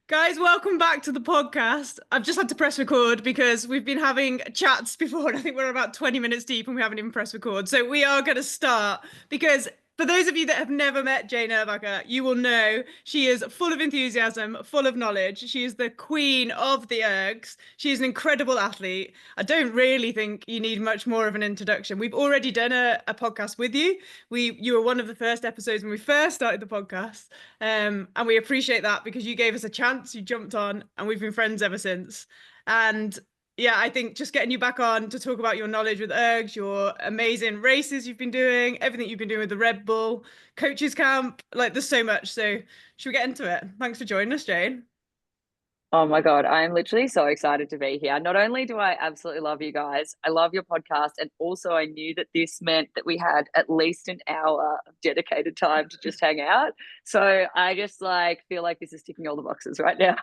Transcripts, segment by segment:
Guys, welcome back to the podcast. I've just had to press record because we've been having chats before, and I think we're about 20 minutes deep and we haven't even pressed record. So we are going to start because for those of you that have never met Jane Erbacher, you will know she is full of enthusiasm, full of knowledge. She is the queen of the Ergs. She is an incredible athlete. I don't really think you need much more of an introduction. We've already done a podcast with you. You were one of the first episodes when we first started the podcast. And we appreciate that because you gave us a chance, you jumped on, and we've been friends ever since. And yeah, I think just getting you back on to talk about your knowledge with Ergs, your amazing races you've been doing, everything you've been doing with the Red Bull, coaches camp, like there's so much. So should we get into it? Thanks for joining us, Jane. Oh my God, I'm literally so excited to be here. Not only do I absolutely love you guys, I love your podcast. And also, I knew that this meant that we had at least an hour of dedicated time to just hang out. So I just feel like this is ticking all the boxes right now.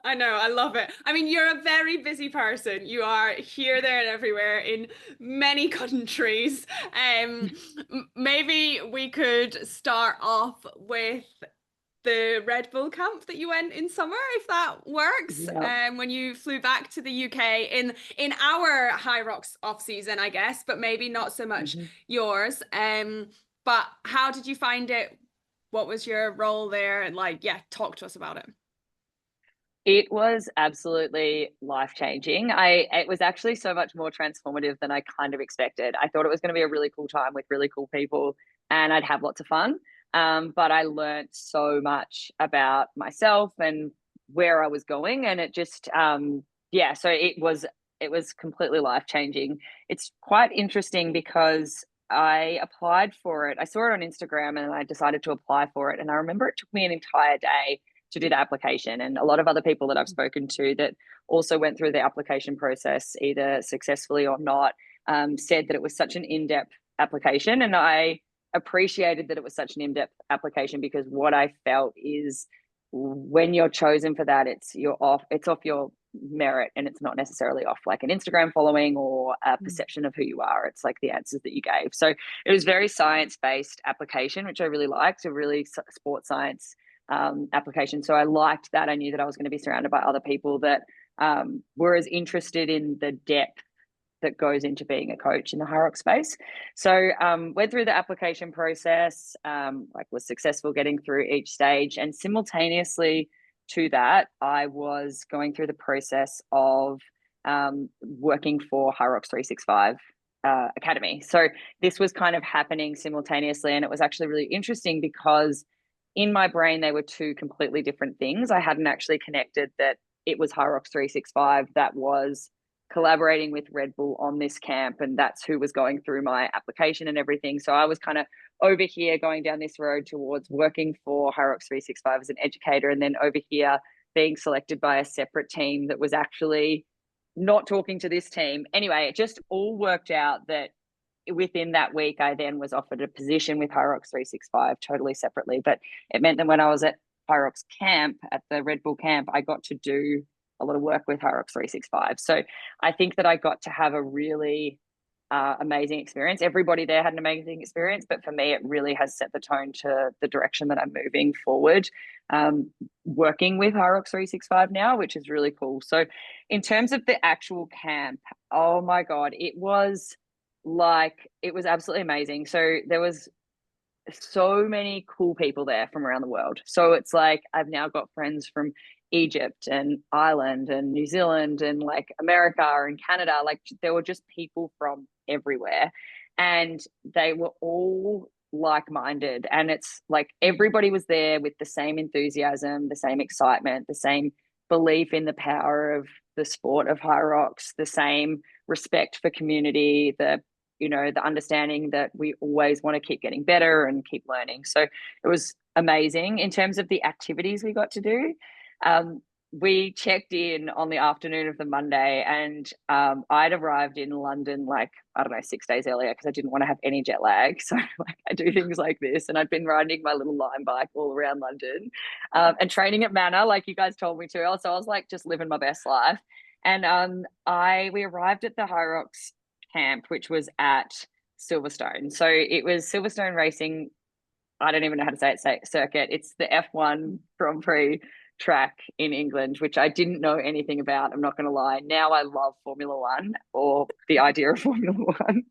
I know, I love it. I mean, you're a very busy person. You are here, there, and everywhere in many countries. Maybe we could start off with the Red Bull camp that you went in summer, if that works. Yeah. When you flew back to the UK in our Hyrox off season, I guess, but maybe not so much Mhm. yours. But how did you find it? What was your role there? And like, yeah, talk to us about it. It was absolutely life changing. It was actually so much more transformative than I kind of expected. I thought it was going to be a really cool time with really cool people and I'd have lots of fun. But I learned so much about myself and where I was going, and it just yeah, so it was completely life changing. It's quite interesting because I applied for it. I saw it on Instagram and I decided to apply for it. And I remember it took me an entire day to do the application. And a lot of other people that I've spoken to that also went through the application process, either successfully or not, said that it was such an in depth application. And I appreciated that it was such an in depth application because what I felt is when you're chosen for that, it's off your merit and it's not necessarily off like an Instagram following or a perception of who you are. It's like the answers that you gave. So it was very science based application, which I really liked, a really sports science application. So I liked that. I knew that I was going to be surrounded by other people that were as interested in the depth that goes into being a coach in the Hyrox space. So went through the application process, was successful getting through each stage, and simultaneously to that, I was going through the process of working for Hyrox 365 Academy. So this was kind of happening simultaneously, and it was actually really interesting because in my brain they were two completely different things. I hadn't actually connected that it was Hyrox 365 that was collaborating with Red Bull on this camp, and that's who was going through my application and everything. So I was kind of over here going down this road towards working for Hyrox 365 as an educator, and then over here being selected by a separate team that was actually not talking to this team. Anyway, it just all worked out that within that week, I then was offered a position with Hyrox 365 totally separately. But it meant that when I was at Hyrox camp, at the Red Bull camp, I got to do a lot of work with Hyrox 365. So I think that I got to have a really amazing experience. Everybody there had an amazing experience, but for me, it really has set the tone to the direction that I'm moving forward. Working with Hyrox 365 now, which is really cool. So, in terms of the actual camp, oh my God, it was absolutely amazing. So there was so many cool people there from around the world. So it's like I've now got friends from Egypt and Ireland and New Zealand and like America and Canada. Like there were just people from everywhere, and they were all like-minded, and it's like everybody was there with the same enthusiasm, the same excitement, the same belief in the power of the sport of Hyrox, the same respect for community, the understanding that we always want to keep getting better and keep learning. So it was amazing. In terms of the activities we got to do, um, we checked in on the afternoon of the Monday, and I'd arrived in London like, I don't know, 6 days earlier because I didn't want to have any jet lag. So like I do things like this, and I'd been riding my little Lime bike all around London, and training at Manor like you guys told me to. So I was like just living my best life. And we arrived at the Hyrox camp, which was at Silverstone. So it was Silverstone Racing. I don't even know how to say it, circuit. It's the F1 Grand Prix track in England, which I didn't know anything about. I'm not going to lie. Now I love Formula One, or the idea of Formula One.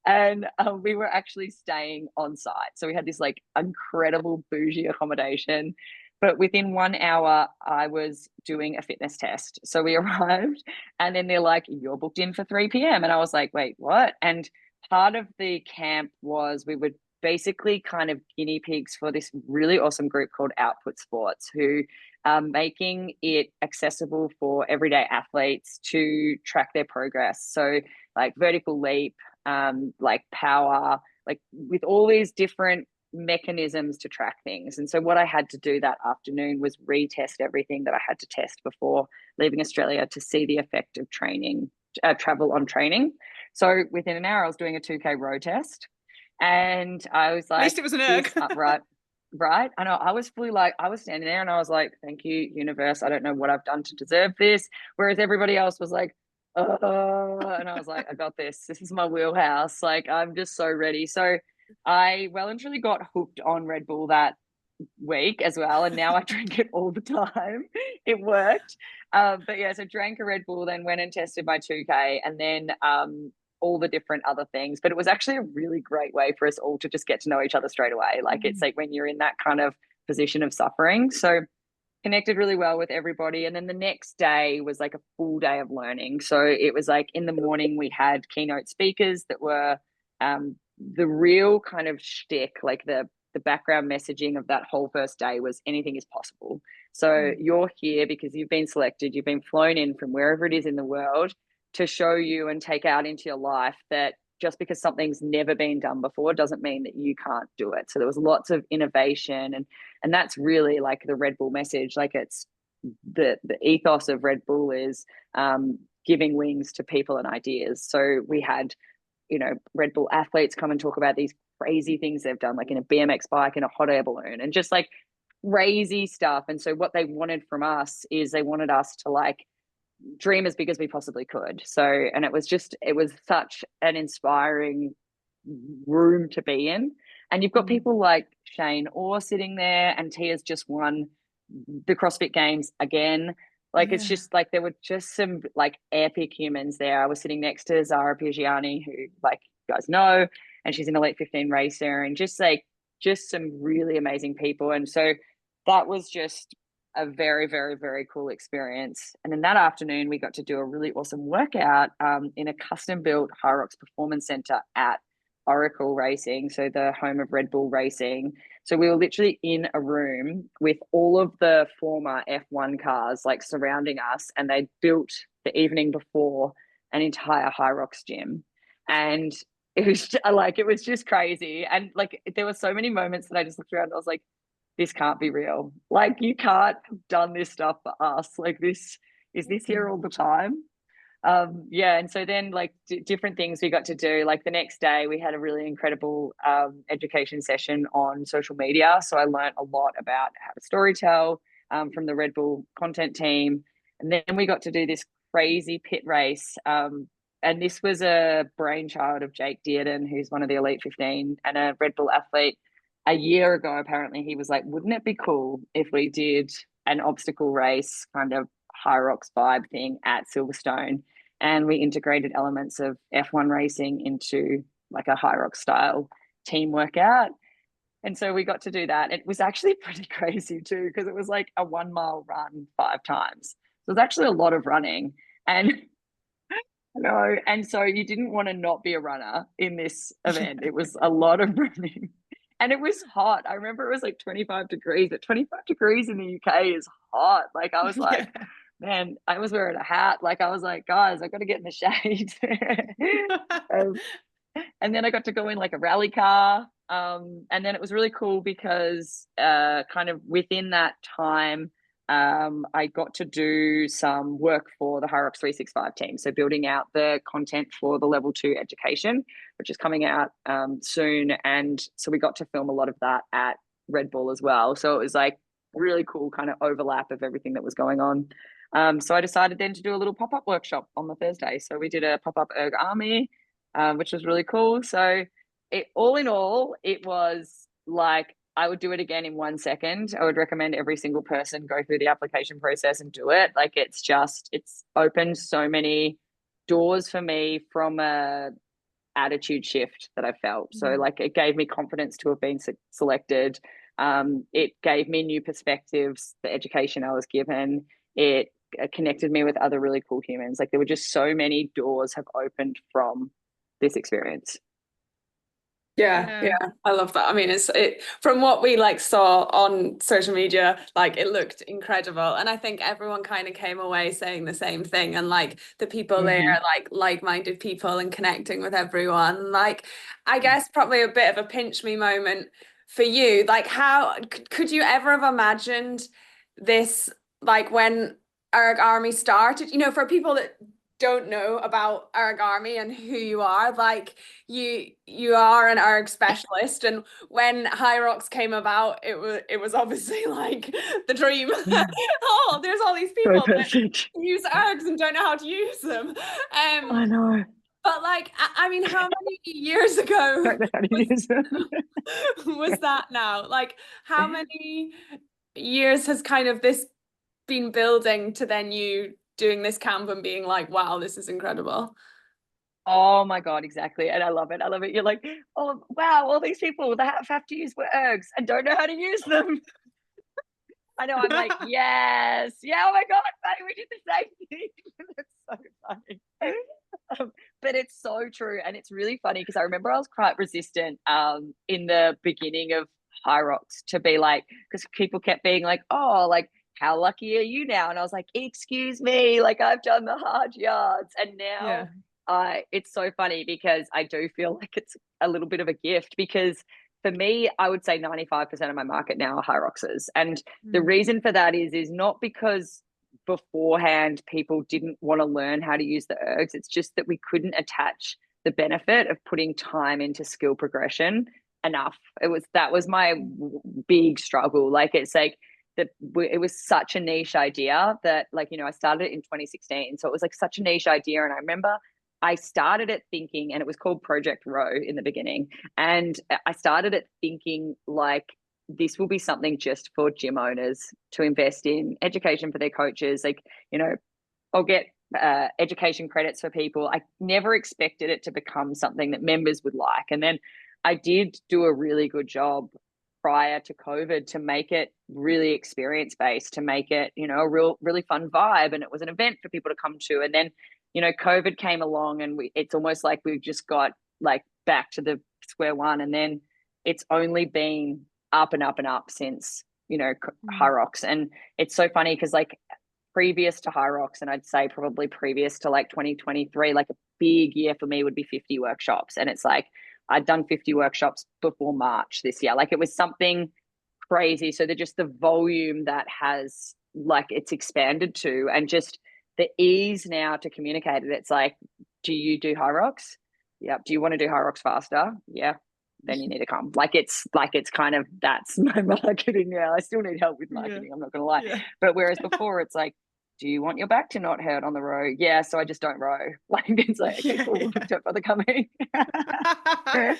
And we were actually staying on site. So we had this like incredible bougie accommodation. But within 1 hour, I was doing a fitness test. So we arrived, and then they're like, "You're booked in for 3 p.m." And I was like, "Wait, what?" And part of the camp was we were basically kind of guinea pigs for this really awesome group called Output Sports, who are making it accessible for everyday athletes to track their progress. So, like vertical leap, like power, like with all these different mechanisms to track things. And so what I had to do that afternoon was retest everything that I had to test before leaving Australia to see the effect of training, travel on training. So within an hour, I was doing a 2K row test, and I was At like, least it was an erg. this right. Right. I know. I was fully like, I was standing there and I was like, "Thank you, universe. I don't know what I've done to deserve this." Whereas everybody else was like, and I was like, "I got this. This is my wheelhouse. Like, I'm just so ready." So I well and truly got hooked on Red Bull that week as well. And now I drink it all the time. It worked. But yeah, so drank a Red Bull, then went and tested my 2K, and then all the different other things. But it was actually a really great way for us all to just get to know each other straight away. Like, it's like when you're in that kind of position of suffering. So connected really well with everybody. And then the next day was like a full day of learning. So it was like in the morning, we had keynote speakers that were the real kind of shtick, like the background messaging of that whole first day was anything is possible. So you're here because you've been selected, you've been flown in from wherever it is in the world to show you and take out into your life that just because something's never been done before doesn't mean that you can't do it. So there was lots of innovation, and that's really like the Red Bull message. Like, it's the ethos of Red Bull is giving wings to people and ideas. So we had, Red Bull athletes come and talk about these crazy things they've done, like in a BMX bike and a hot air balloon, and just like crazy stuff. And so what they wanted from us is they wanted us to like dream as big as we possibly could. So, and it was such an inspiring room to be in. And you've got people like Shane Orr sitting there, and Tia's just won the CrossFit Games again. Like, it's just like there were just some like epic humans there. I was sitting next to Zara Pigiani, who, like, you guys know, and she's an Elite 15 racer, and just some really amazing people. And so that was just a very, very, very cool experience. And then that afternoon, we got to do a really awesome workout in a custom built Hyrox performance center at Oracle Racing, so the home of Red Bull Racing. So we were literally in a room with all of the former F1 cars like surrounding us, and they built the evening before an entire Hyrox gym. And it was just crazy. And like, there were so many moments that I just looked around and I was like, this can't be real. Like, you can't have done this stuff for us. Like, this is this here all the time? Yeah. And so then like different things we got to do. Like the next day we had a really incredible education session on social media. So I learned a lot about how to storytell from the Red Bull content team. And then we got to do this crazy pit race. And this was a brainchild of Jake Dearden, who's one of the Elite 15 and a Red Bull athlete. A year ago, apparently, he was like, "Wouldn't it be cool if we did an obstacle race kind of Hyrox vibe thing at Silverstone?" And we integrated elements of F1 racing into like a Hyrox style team workout. And so we got to do that. It was actually pretty crazy too, because it was like a 1 mile run 5 times. So it was actually a lot of running. And no, and so you didn't want to not be a runner in this event. It was a lot of running. And it was hot. I remember it was like 25 degrees, but 25 degrees in the UK is hot. Like, I was like, man, I was wearing a hat. Like, I was like, guys, I got to get in the shade. um, and then I got to go in like a rally car. And then it was really cool because kind of within that time, I got to do some work for the Hyrox 365 team. So building out the content for the level 2 education, which is coming out soon. And so we got to film a lot of that at Red Bull as well. So it was like really cool kind of overlap of everything that was going on. So I decided then to do a little pop-up workshop on the Thursday. So we did a pop-up Erg Army, which was really cool. So all in all, it was like I would do it again in 1 second. I would recommend every single person go through the application process and do it. Like it's opened so many doors for me from a attitude shift that I felt. So like it gave me confidence to have been selected. It gave me new perspectives, the education I was given. It connected me with other really cool humans. Like there were just so many doors have opened from this experience. Yeah, I love that. I mean, it from what we like saw on social media, like it looked incredible. And I think everyone kind of came away saying the same thing. And like the people there, like-minded people and connecting with everyone. Like, I guess probably a bit of a pinch me moment for you. Like, how could you ever have imagined this, like when Erg Army started? You know, for people that don't know about Erg Army and who you are, like you are an Erg specialist, and when Hyrox came about, it was obviously like the dream. Oh, there's all these So people that perfect. use Ergs and don't know how to use them. I know. But like, I mean, how many years ago Don't know how to use them. was that now? Like, how many years has kind of this been building to then you doing this camp and being like, wow, this is incredible? Oh my God, exactly. And I love it. I love it. You're like, oh, wow, all these people that have to use Ergs and don't know how to use them. I know. I'm like, yes. Yeah. Oh my God, buddy, we did the same thing. That's so funny. But it's so true. And it's really funny because I remember I was quite resistant in the beginning of Hyrox to be like, because people kept being like, oh, like, how lucky are you now? And I was like, excuse me, like I've done the hard yards. And now it's so funny because I do feel like it's a little bit of a gift because for me, I would say 95% of my market now are Hyroxes. And the reason for that is not because beforehand people didn't want to learn how to use the ergs. It's just that we couldn't attach the benefit of putting time into skill progression enough. That was my big struggle. Like it's like it was such a niche idea that like, you know, I started it in 2016. So it was like such a niche idea. And I remember I started it thinking, and it was called Project Row in the beginning. And I started it thinking like, this will be something just for gym owners to invest in education for their coaches. Like, you know, I'll get education credits for people. I never expected it to become something that members would like. And then I did do a really good job prior to COVID to make it really experience based, to make it, you know, a really fun vibe. And it was an event for people to come to. And then, you know, COVID came along and it's almost like we've just got like back to the square one. And then it's only been up and up and up since, you know, Hyrox. And it's so funny because like previous to Hyrox, and I'd say probably previous to like 2023, like a big year for me would be 50 workshops. And it's like, I'd done 50 workshops before March this year. Like it was something crazy. So just the volume that has like it's expanded to, and just the ease now to communicate it. It's like, do you do Hyrox? Yep. Do you want to do Hyrox faster? Yeah. Then you need to come. Like it's kind of, that's my marketing now. I still need help with marketing. I'm not going to lie. But whereas before it's like, do you want your back to not hurt on the row? Yeah, so I just don't row. Like it's like, okay, cool, don't bother coming. No,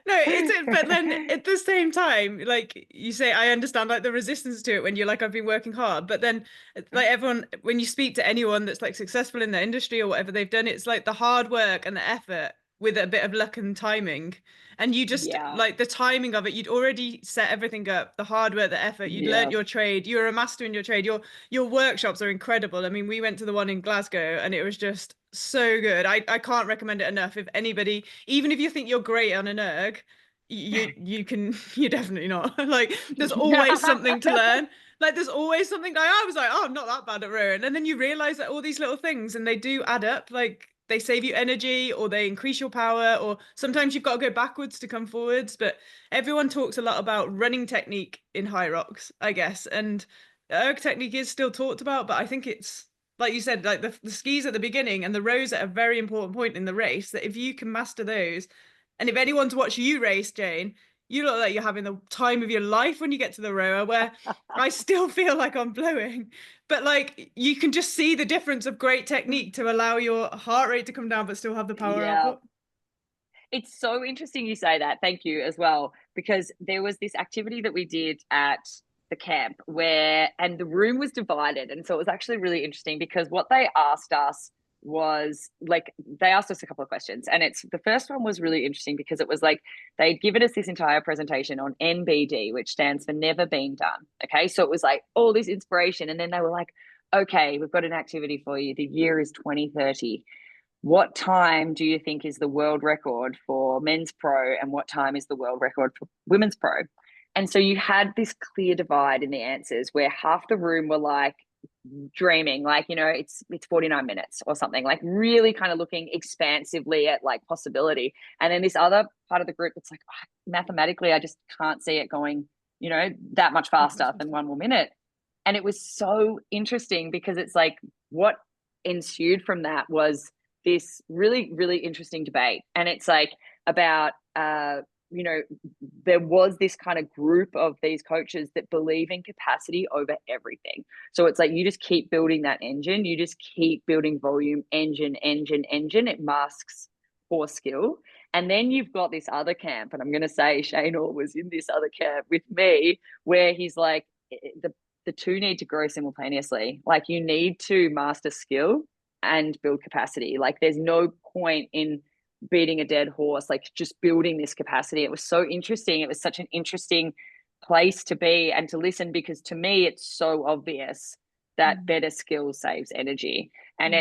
it's it, but then at the same time, like you say, I understand like the resistance to it when you're like, I've been working hard. But then like everyone, when you speak to anyone that's like successful in their industry or whatever they've done, it's like the hard work and the effort with a bit of luck and timing. And you just like the timing of it, you'd already set everything up, the hard work, the effort, you'd learnt your trade, you're a master in your trade, your workshops are incredible. I mean, we went to the one in Glasgow and it was just so good. I can't recommend it enough. If anybody, even if you think you're great on an erg, you're definitely not. Like there's always something to learn. Like there's always something. I was like, oh, I'm not that bad at rowing. And then you realize that all these little things and they do add up. Like they save you energy or they increase your power, or sometimes you've got to go backwards to come forwards. But everyone talks a lot about running technique in Hyrox, I guess. And erg technique is still talked about, but I think it's like you said, like the skis at the beginning and the rows at a very important point in the race, that if you can master those, and if anyone's watched you race, Jane, you look like you're having the time of your life when you get to the rower, where I still feel like I'm blowing. But like you can just see the difference of great technique to allow your heart rate to come down but still have the power output. It's so interesting you say that. Thank you as well. because there was this activity that we did at the camp and the room was divided. And so it was actually really interesting because what they asked us was like, they asked us a couple of questions. And the first one was really interesting because it was like, they'd given us this entire presentation on NBD, which stands for never been done. Okay. So it was like all this inspiration. And then they were like, okay, we've got an activity for you. The year is 2030. What time do you think is the world record for men's pro, and what time is the world record for women's pro? And so you had this clear divide in the answers where half the room were like dreaming, like, you know, it's 49 minutes or something, like really kind of looking expansively at like possibility. And then this other part of the group, it's like, oh, mathematically, I just can't see it going, you know, that much faster than 1 more minute. And it was so interesting because it's like what ensued from that was this really, really interesting debate. And it's like about, you know, there was this kind of group of these coaches that believe in capacity over everything. So it's like you just keep building that engine, you just keep building volume, engine. It masks poor skill. And then you've got this other camp, and I'm going to say Shane Orr was in this other camp with me, where he's like, the two need to grow simultaneously. Like you need to master skill and build capacity. Like there's no point in beating a dead horse, like just building this capacity. It was so interesting. It was such an interesting place to be and to listen, because to me, it's so obvious that better skill saves energy. And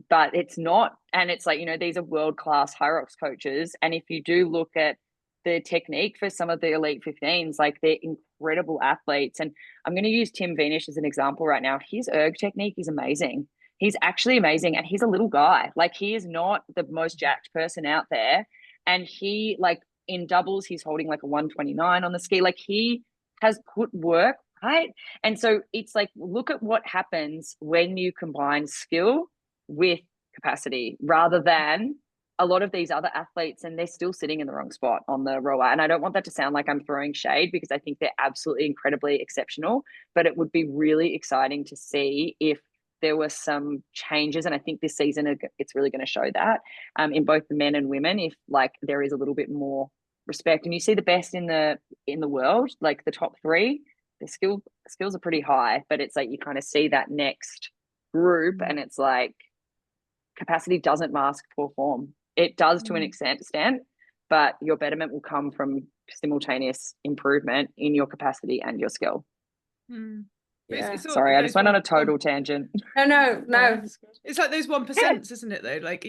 but it's not. And it's like, you know, these are world-class Hyrox coaches. And if you do look at the technique for some of the elite 15s, like they're incredible athletes. And I'm going to use Tim Venish as an example right now. His erg technique is amazing. He's actually amazing. And he's a little guy. Like he is not the most jacked person out there. And he, like in doubles, he's holding like a 129 on the ski. Like he has put work, right? And so it's like, look at what happens when you combine skill with capacity, rather than a lot of these other athletes, and they're still sitting in the wrong spot on the rower. And I don't want that to sound like I'm throwing shade, because I think they're absolutely incredibly exceptional, but it would be really exciting to see if there were some changes. And I think this season it's really going to show that in both the men and women, if like there is a little bit more respect. And you see the best in the world, like the top three, the skills are pretty high, but it's like you kind of see that next group, and it's like capacity doesn't mask poor form. It does to an extent, but your betterment will come from simultaneous improvement in your capacity and your skill. Yeah. Sorry, I just went on a total tangent. No. It's like those 1%, isn't it, though? Like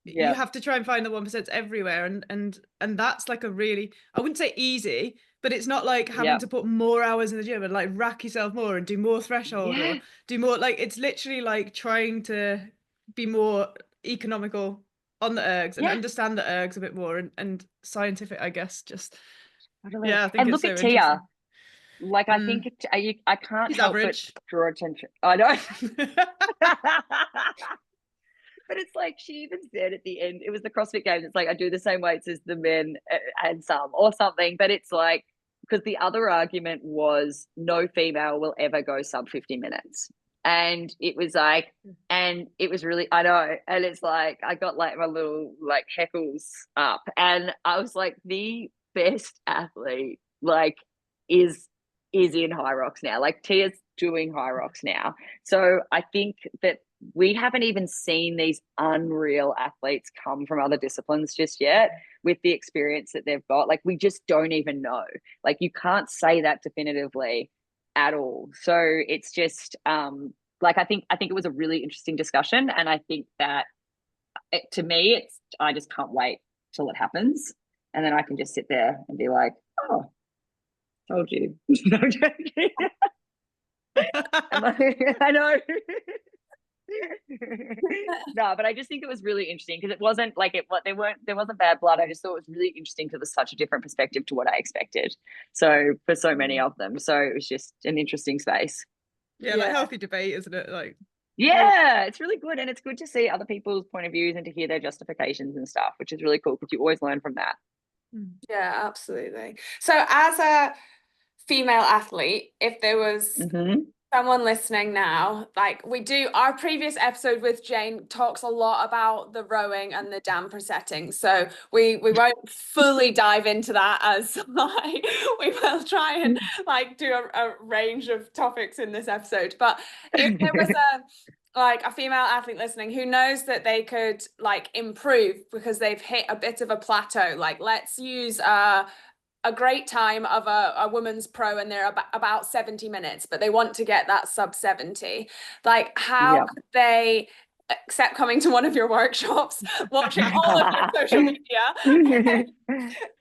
you have to try and find the 1% everywhere, and that's like a really, I wouldn't say easy, but it's not like having to put more hours in the gym and like rack yourself more and do more threshold or do more, like it's literally like trying to be more economical on the ergs and understand the ergs a bit more and scientific, I guess. Just I think and it's look so at Tia. interesting. Like I think I can't He's help average. but draw attention. I know. But it's like she even said at the end, it was the CrossFit Games, it's like I do the same weights as the men and some or something. But it's like, because the other argument was no female will ever go sub 50 minutes. And it was like, and it was really, I know. And it's like, I got like my little like heckles up, and I was like, the best athlete like is in Hyrox now. Like Tia's doing Hyrox now. So I think that we haven't even seen these unreal athletes come from other disciplines just yet with the experience that they've got. Like we just don't even know. Like you can't say that definitively at all. So it's just like I think it was a really interesting discussion, and I think that to me I just can't wait till it happens, and then I can just sit there and be like, oh, told you. I know. No, but I just think it was really interesting because it wasn't like there wasn't bad blood. I just thought it was really interesting because it's such a different perspective to what I expected. So for so many of them, so it was just an interesting space. Like healthy debate, isn't it? Like it's really good, and it's good to see other people's point of views and to hear their justifications and stuff, which is really cool because you always learn from that. Yeah, absolutely. So as a female athlete, if there was someone listening now, like we do, our previous episode with Jane talks a lot about the rowing and the damper setting. So we won't fully dive into that, as like we will try and like do a range of topics in this episode. But if there was a female athlete listening who knows that they could like improve because they've hit a bit of a plateau, like let's use a great time of a woman's pro and they're about 70 minutes, but they want to get that sub 70. Like how could they, except coming to one of your workshops, watching all of your social media,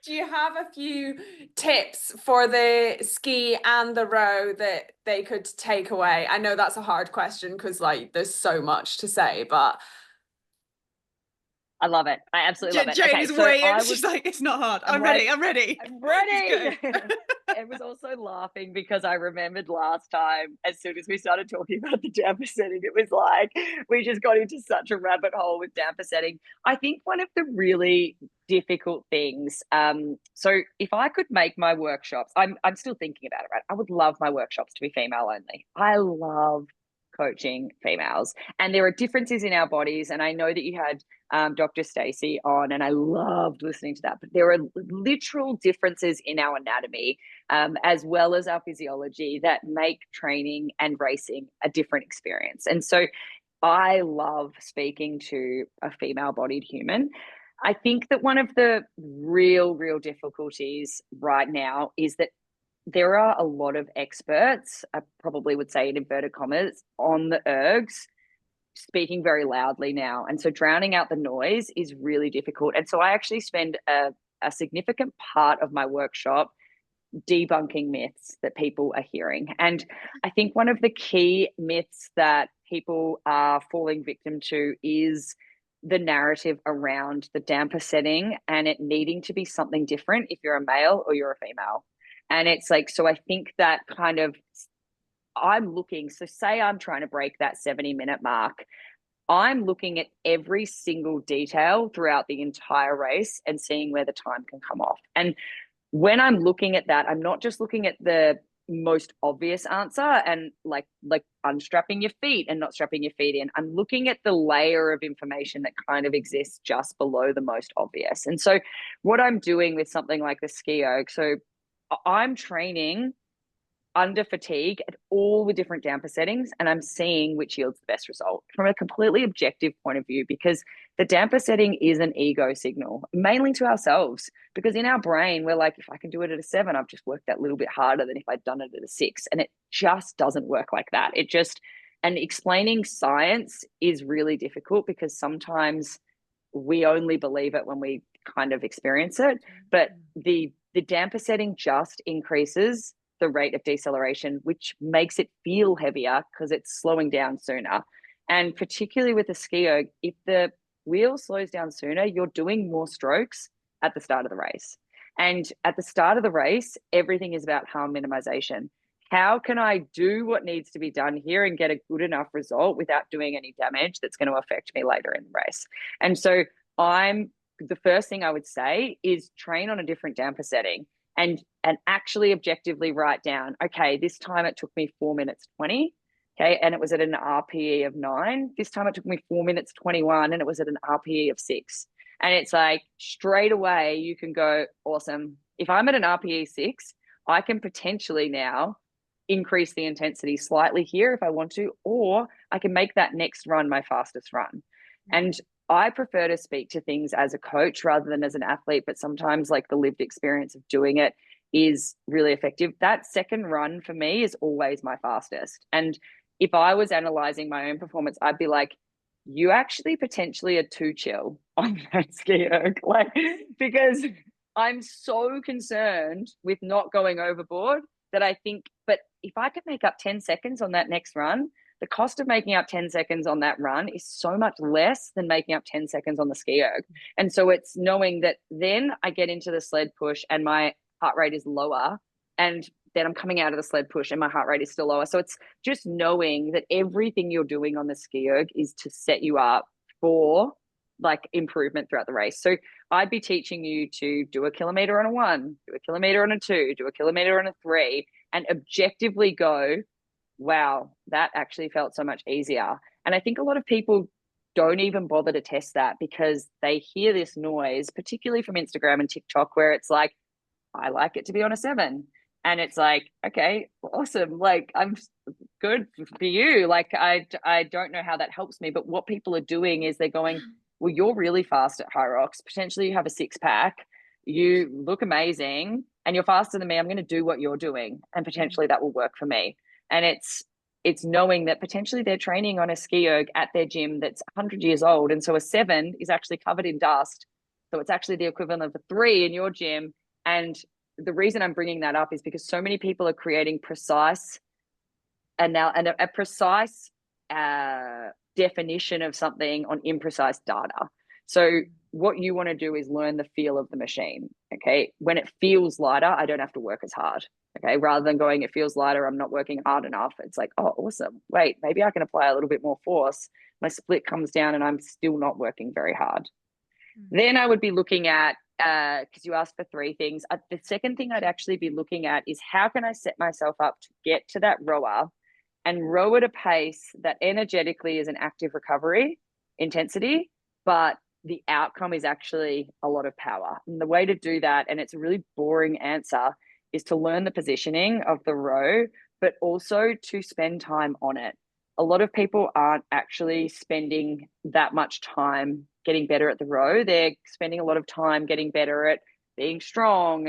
do you have a few tips for the ski and the row that they could take away? I know that's a hard question because like there's so much to say, but I love it. I absolutely love it. Jane Okay, is so waiting. She's like, it's not hard. I'm ready. I'm ready. I'm ready. I was also laughing because I remembered last time, as soon as we started talking about the damper setting, it was like we just got into such a rabbit hole with damper setting. I think one of the really difficult things, so if I could make my workshops, I'm still thinking about it, right? I would love my workshops to be female only. I love coaching females, and there are differences in our bodies, and I know that you had Dr. Stacey on, and I loved listening to that. But there are literal differences in our anatomy, as well as our physiology, that make training and racing a different experience. And so I love speaking to a female-bodied human. I think that one of the real difficulties right now is that there are a lot of experts, I probably would say in inverted commas, on the ergs speaking very loudly now. And so drowning out the noise is really difficult. And so I actually spend a significant part of my workshop debunking myths that people are hearing. And I think one of the key myths that people are falling victim to is the narrative around the damper setting and it needing to be something different if you're a male or you're a female. And it's like, so I think that kind of, I'm looking, so say I'm trying to break that 70-minute mark. I'm looking at every single detail throughout the entire race and seeing where the time can come off. And when I'm looking at that, I'm not just looking at the most obvious answer and like unstrapping your feet and not strapping your feet in. I'm looking at the layer of information that kind of exists just below the most obvious. And so what I'm doing with something like the Ski Erg, so I'm training under fatigue at all the different damper settings, and I'm seeing which yields the best result from a completely objective point of view, because the damper setting is an ego signal, mainly to ourselves, because in our brain, we're like, if I can do it at a 7, I've just worked that little bit harder than if I'd done it at a 6. And it just doesn't work like that. And explaining science is really difficult because sometimes we only believe it when we kind of experience it. But the damper setting just increases the rate of deceleration, which makes it feel heavier because it's slowing down sooner. And particularly with the Ski Erg, if the wheel slows down sooner, you're doing more strokes at the start of the race. And at the start of the race, everything is about harm minimization. How can I do what needs to be done here and get a good enough result without doing any damage that's going to affect me later in the race? And so the first thing I would say is train on a different damper setting and actually objectively write down, okay, this time it took me 4 minutes 20, okay, and it was at an RPE of 9. This time it took me 4 minutes 21 and it was at an RPE of 6. And it's like straight away you can go, awesome. If I'm at an RPE 6, I can potentially now increase the intensity slightly here if I want to, or I can make that next run my fastest run. And I prefer to speak to things as a coach rather than as an athlete, but sometimes like the lived experience of doing it is really effective. That second run for me is always my fastest. And if I was analyzing my own performance, I'd be like, you actually potentially are too chill on that Ski Erg, like, because I'm so concerned with not going overboard that I think, but if I could make up 10 seconds on that next run, the cost of making up 10 seconds on that run is so much less than making up 10 seconds on the Ski Erg. And so it's knowing that then I get into the sled push and my heart rate is lower, and then I'm coming out of the sled push and my heart rate is still lower. So it's just knowing that everything you're doing on the Ski Erg is to set you up for like improvement throughout the race. So I'd be teaching you to do a kilometer on a 1, do a kilometer on a 2, do a kilometer on a 3, and objectively go, wow, that actually felt so much easier. And I think a lot of people don't even bother to test that because they hear this noise, particularly from Instagram and TikTok, where it's like, I like it to be on a 7. And it's like, okay, awesome. Like, I'm good for you. Like, I don't know how that helps me. But what people are doing is they're going, well, you're really fast at Hyrox. Potentially you have a 6-pack. You look amazing and you're faster than me. I'm going to do what you're doing. And potentially that will work for me. And it's knowing that potentially they're training on a Ski Erg at their gym that's 100 years old. And so a 7 is actually covered in dust. So it's actually the equivalent of a 3 in your gym. And the reason I'm bringing that up is because so many people are creating precise and a precise definition of something on imprecise data. So what you want to do is learn the feel of the machine. Okay. When it feels lighter, I don't have to work as hard. Okay. Rather than going, it feels lighter, I'm not working hard enough. It's like, oh, awesome. Wait, maybe I can apply a little bit more force. My split comes down and I'm still not working very hard. Then I would be looking at, because you asked for 3 things. The second thing I'd actually be looking at is how can I set myself up to get to that rower and row at a pace that energetically is an active recovery intensity, but the outcome is actually a lot of power. And the way to do that, and it's a really boring answer, is to learn the positioning of the row, but also to spend time on it. A lot of people aren't actually spending that much time getting better at the row. They're spending a lot of time getting better at being strong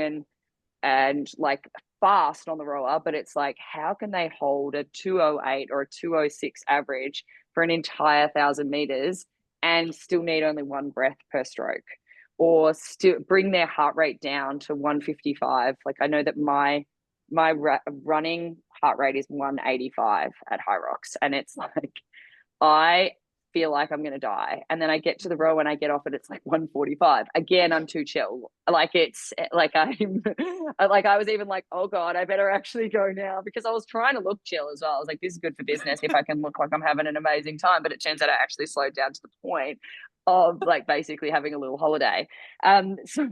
and like fast on the rower, but it's like, how can they hold a 208 or a 206 average for an entire 1,000 meters and still need only 1 breath per stroke, or still bring their heart rate down to 155? Like, I know that my running heart rate is 185 at Hyrox, and it's like, I feel like I'm going to die. And then I get to the row and I get off it, it's like 145. Again, I'm too chill. Like, it's like I'm like, I was even like, oh God, I better actually go now, because I was trying to look chill as well. I was like, this is good for business if I can look like I'm having an amazing time. But it turns out I actually slowed down to the point of like basically having a little holiday. So,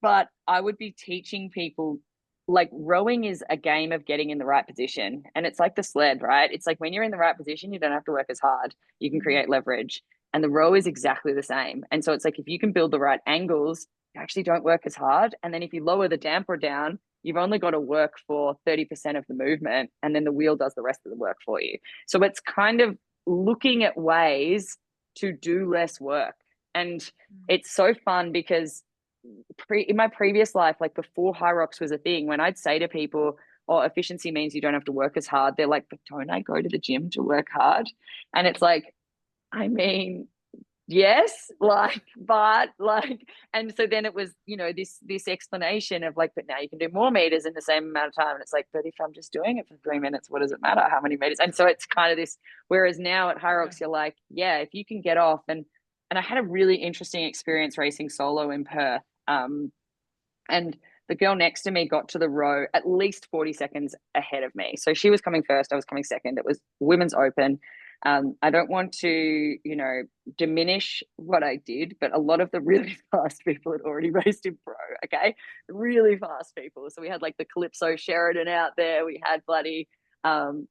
but I would be teaching people, like, rowing is a game of getting in the right position. And it's like the sled, right? It's like when you're in the right position, you don't have to work as hard. You can create leverage. And the row is exactly the same. And so it's like, if you can build the right angles, you actually don't work as hard. And then if you lower the damper down, you've only got to work for 30% of the movement. And then the wheel does the rest of the work for you. So it's kind of looking at ways to do less work. And it's so fun because in my previous life, like before Hyrox was a thing, when I'd say to people, oh, efficiency means you don't have to work as hard, they're like, but don't I go to the gym to work hard? And it's like, I mean, yes, like, but like, and so then it was, you know, this explanation of like, but now you can do more meters in the same amount of time. And it's like, but if I'm just doing it for 3 minutes, what does it matter how many meters? And so it's kind of this, whereas now at Hyrox, you're like, yeah, if you can get off. And I had a really interesting experience racing solo in Perth. And the girl next to me got to the row at least 40 seconds ahead of me. So she was coming first, I was coming second. It was women's open. I don't want to, you know, diminish what I did, but a lot of the really fast people had already raced in pro, okay? Really fast people. So we had like the Calypso Sheridan out there. We had bloody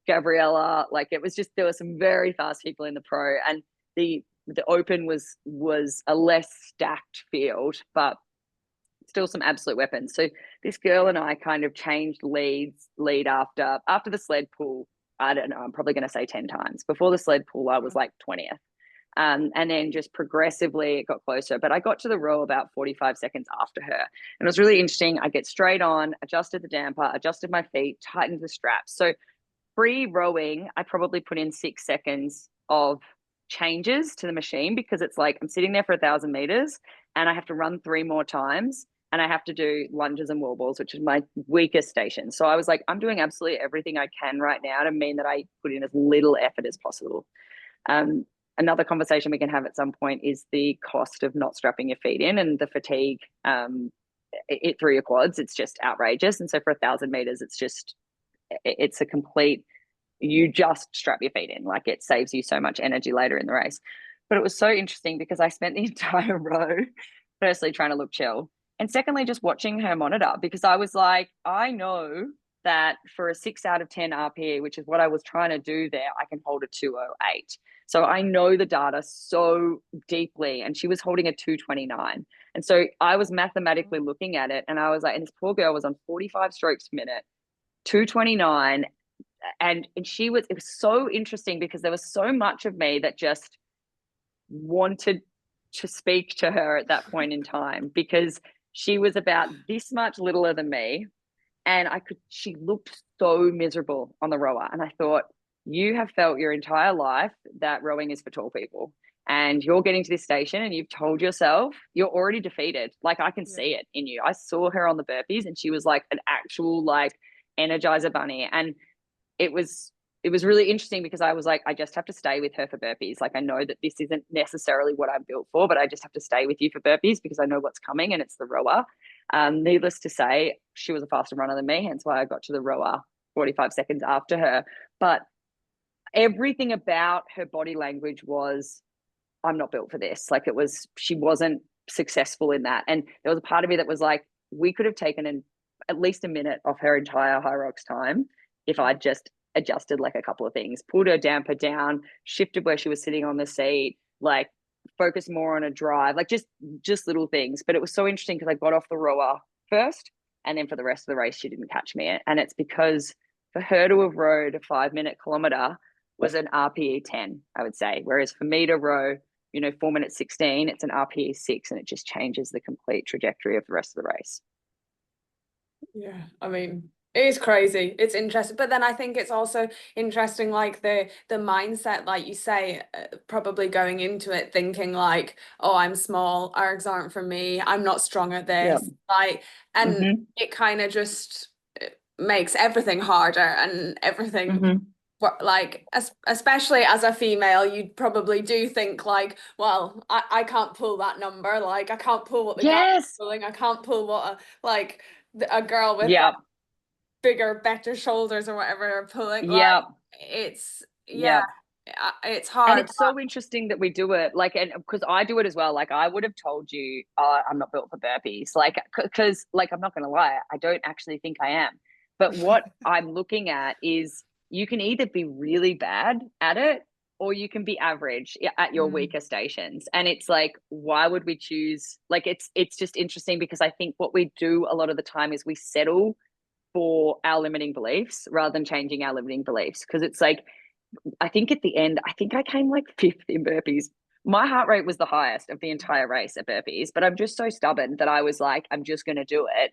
Gabriella. Like, it was just, there were some very fast people in the pro. And the open was a less stacked field, but still some absolute weapons. So this girl and I kind of changed lead after the sled pull. I don't know, I'm probably going to say 10 times. Before the sled pull, I was like 20th. And then just progressively it got closer. But I got to the row about 45 seconds after her. And it was really interesting. I get straight on, adjusted the damper, adjusted my feet, tightened the straps. So pre-rowing, I probably put in 6 seconds of changes to the machine, because it's like I'm sitting there for 1,000 meters and I have to run 3 more times. And I have to do lunges and wall balls, which is my weakest station. So I was like, I'm doing absolutely everything I can right now to mean that I put in as little effort as possible. Another conversation we can have at some point is the cost of not strapping your feet in and the fatigue through your quads. It's just outrageous. And so for 1,000 meters, it's a complete, you just strap your feet in. Like, it saves you so much energy later in the race. But it was so interesting because I spent the entire row firstly trying to look chill, and secondly, just watching her monitor, because I was like, I know that for a 6 out of 10 RPE, which is what I was trying to do there, I can hold a 208. So I know the data so deeply, and she was holding a 229. And so I was mathematically looking at it, and I was like, and this poor girl was on 45 strokes per minute, 229. And it was so interesting because there was so much of me that just wanted to speak to her at that point in time, because she was about this much littler than me. And she looked so miserable on the rower. And I thought, you have felt your entire life that rowing is for tall people. And you're getting to this station and you've told yourself you're already defeated. Like, I can see it in you. I saw her on the burpees and she was like an actual like energizer bunny. And it was really interesting because I was like, I just have to stay with her for burpees. Like, I know that this isn't necessarily what I'm built for, but I just have to stay with you for burpees because I know what's coming, and it's the rower. Needless to say, she was a faster runner than me, hence why I got to the rower 45 seconds after her. But everything about her body language was, I'm not built for this. Like, she wasn't successful in that. And there was a part of me that was like, we could have taken at least a minute off her entire Hyrox time if I'd just adjusted like a couple of things, pulled her damper down, shifted where she was sitting on the seat, like focus more on a drive, like just little things. But it was so interesting because I got off the rower first, and then for the rest of the race, she didn't catch me. And it's because for her to have rowed a 5-minute kilometer was an RPE 10, I would say. Whereas for me to row, 4 minutes 16, it's an RPE 6, and it just changes the complete trajectory of the rest of the race. Yeah, I mean, it is crazy. It's interesting, but then I think it's also interesting, like the mindset, like you say, probably going into it thinking like, oh, I'm small, ergs aren't for me, I'm not strong at this, like, and it kind of just makes everything harder and everything. Like, especially as a female, you probably do think like, well, I can't pull that number, like I can't pull what the guy's pulling, I can't pull what a girl with bigger, better shoulders or whatever are pulling. Like, it's it's hard. And it's so interesting that we do it, like, and because I do it as well. Like, I would have told you, I'm not built for burpees, like, because like, I'm not going to lie, I don't actually think I am. But what I'm looking at is, you can either be really bad at it, or you can be average at your weaker stations. And it's like, why would we choose? Like, it's just interesting because I think what we do a lot of the time is we settle for our limiting beliefs rather than changing our limiting beliefs. Because it's like, I think at the end, I think I came like 5th in burpees. My heart rate was the highest of the entire race at burpees, but I'm just so stubborn that I was like, I'm just going to do it.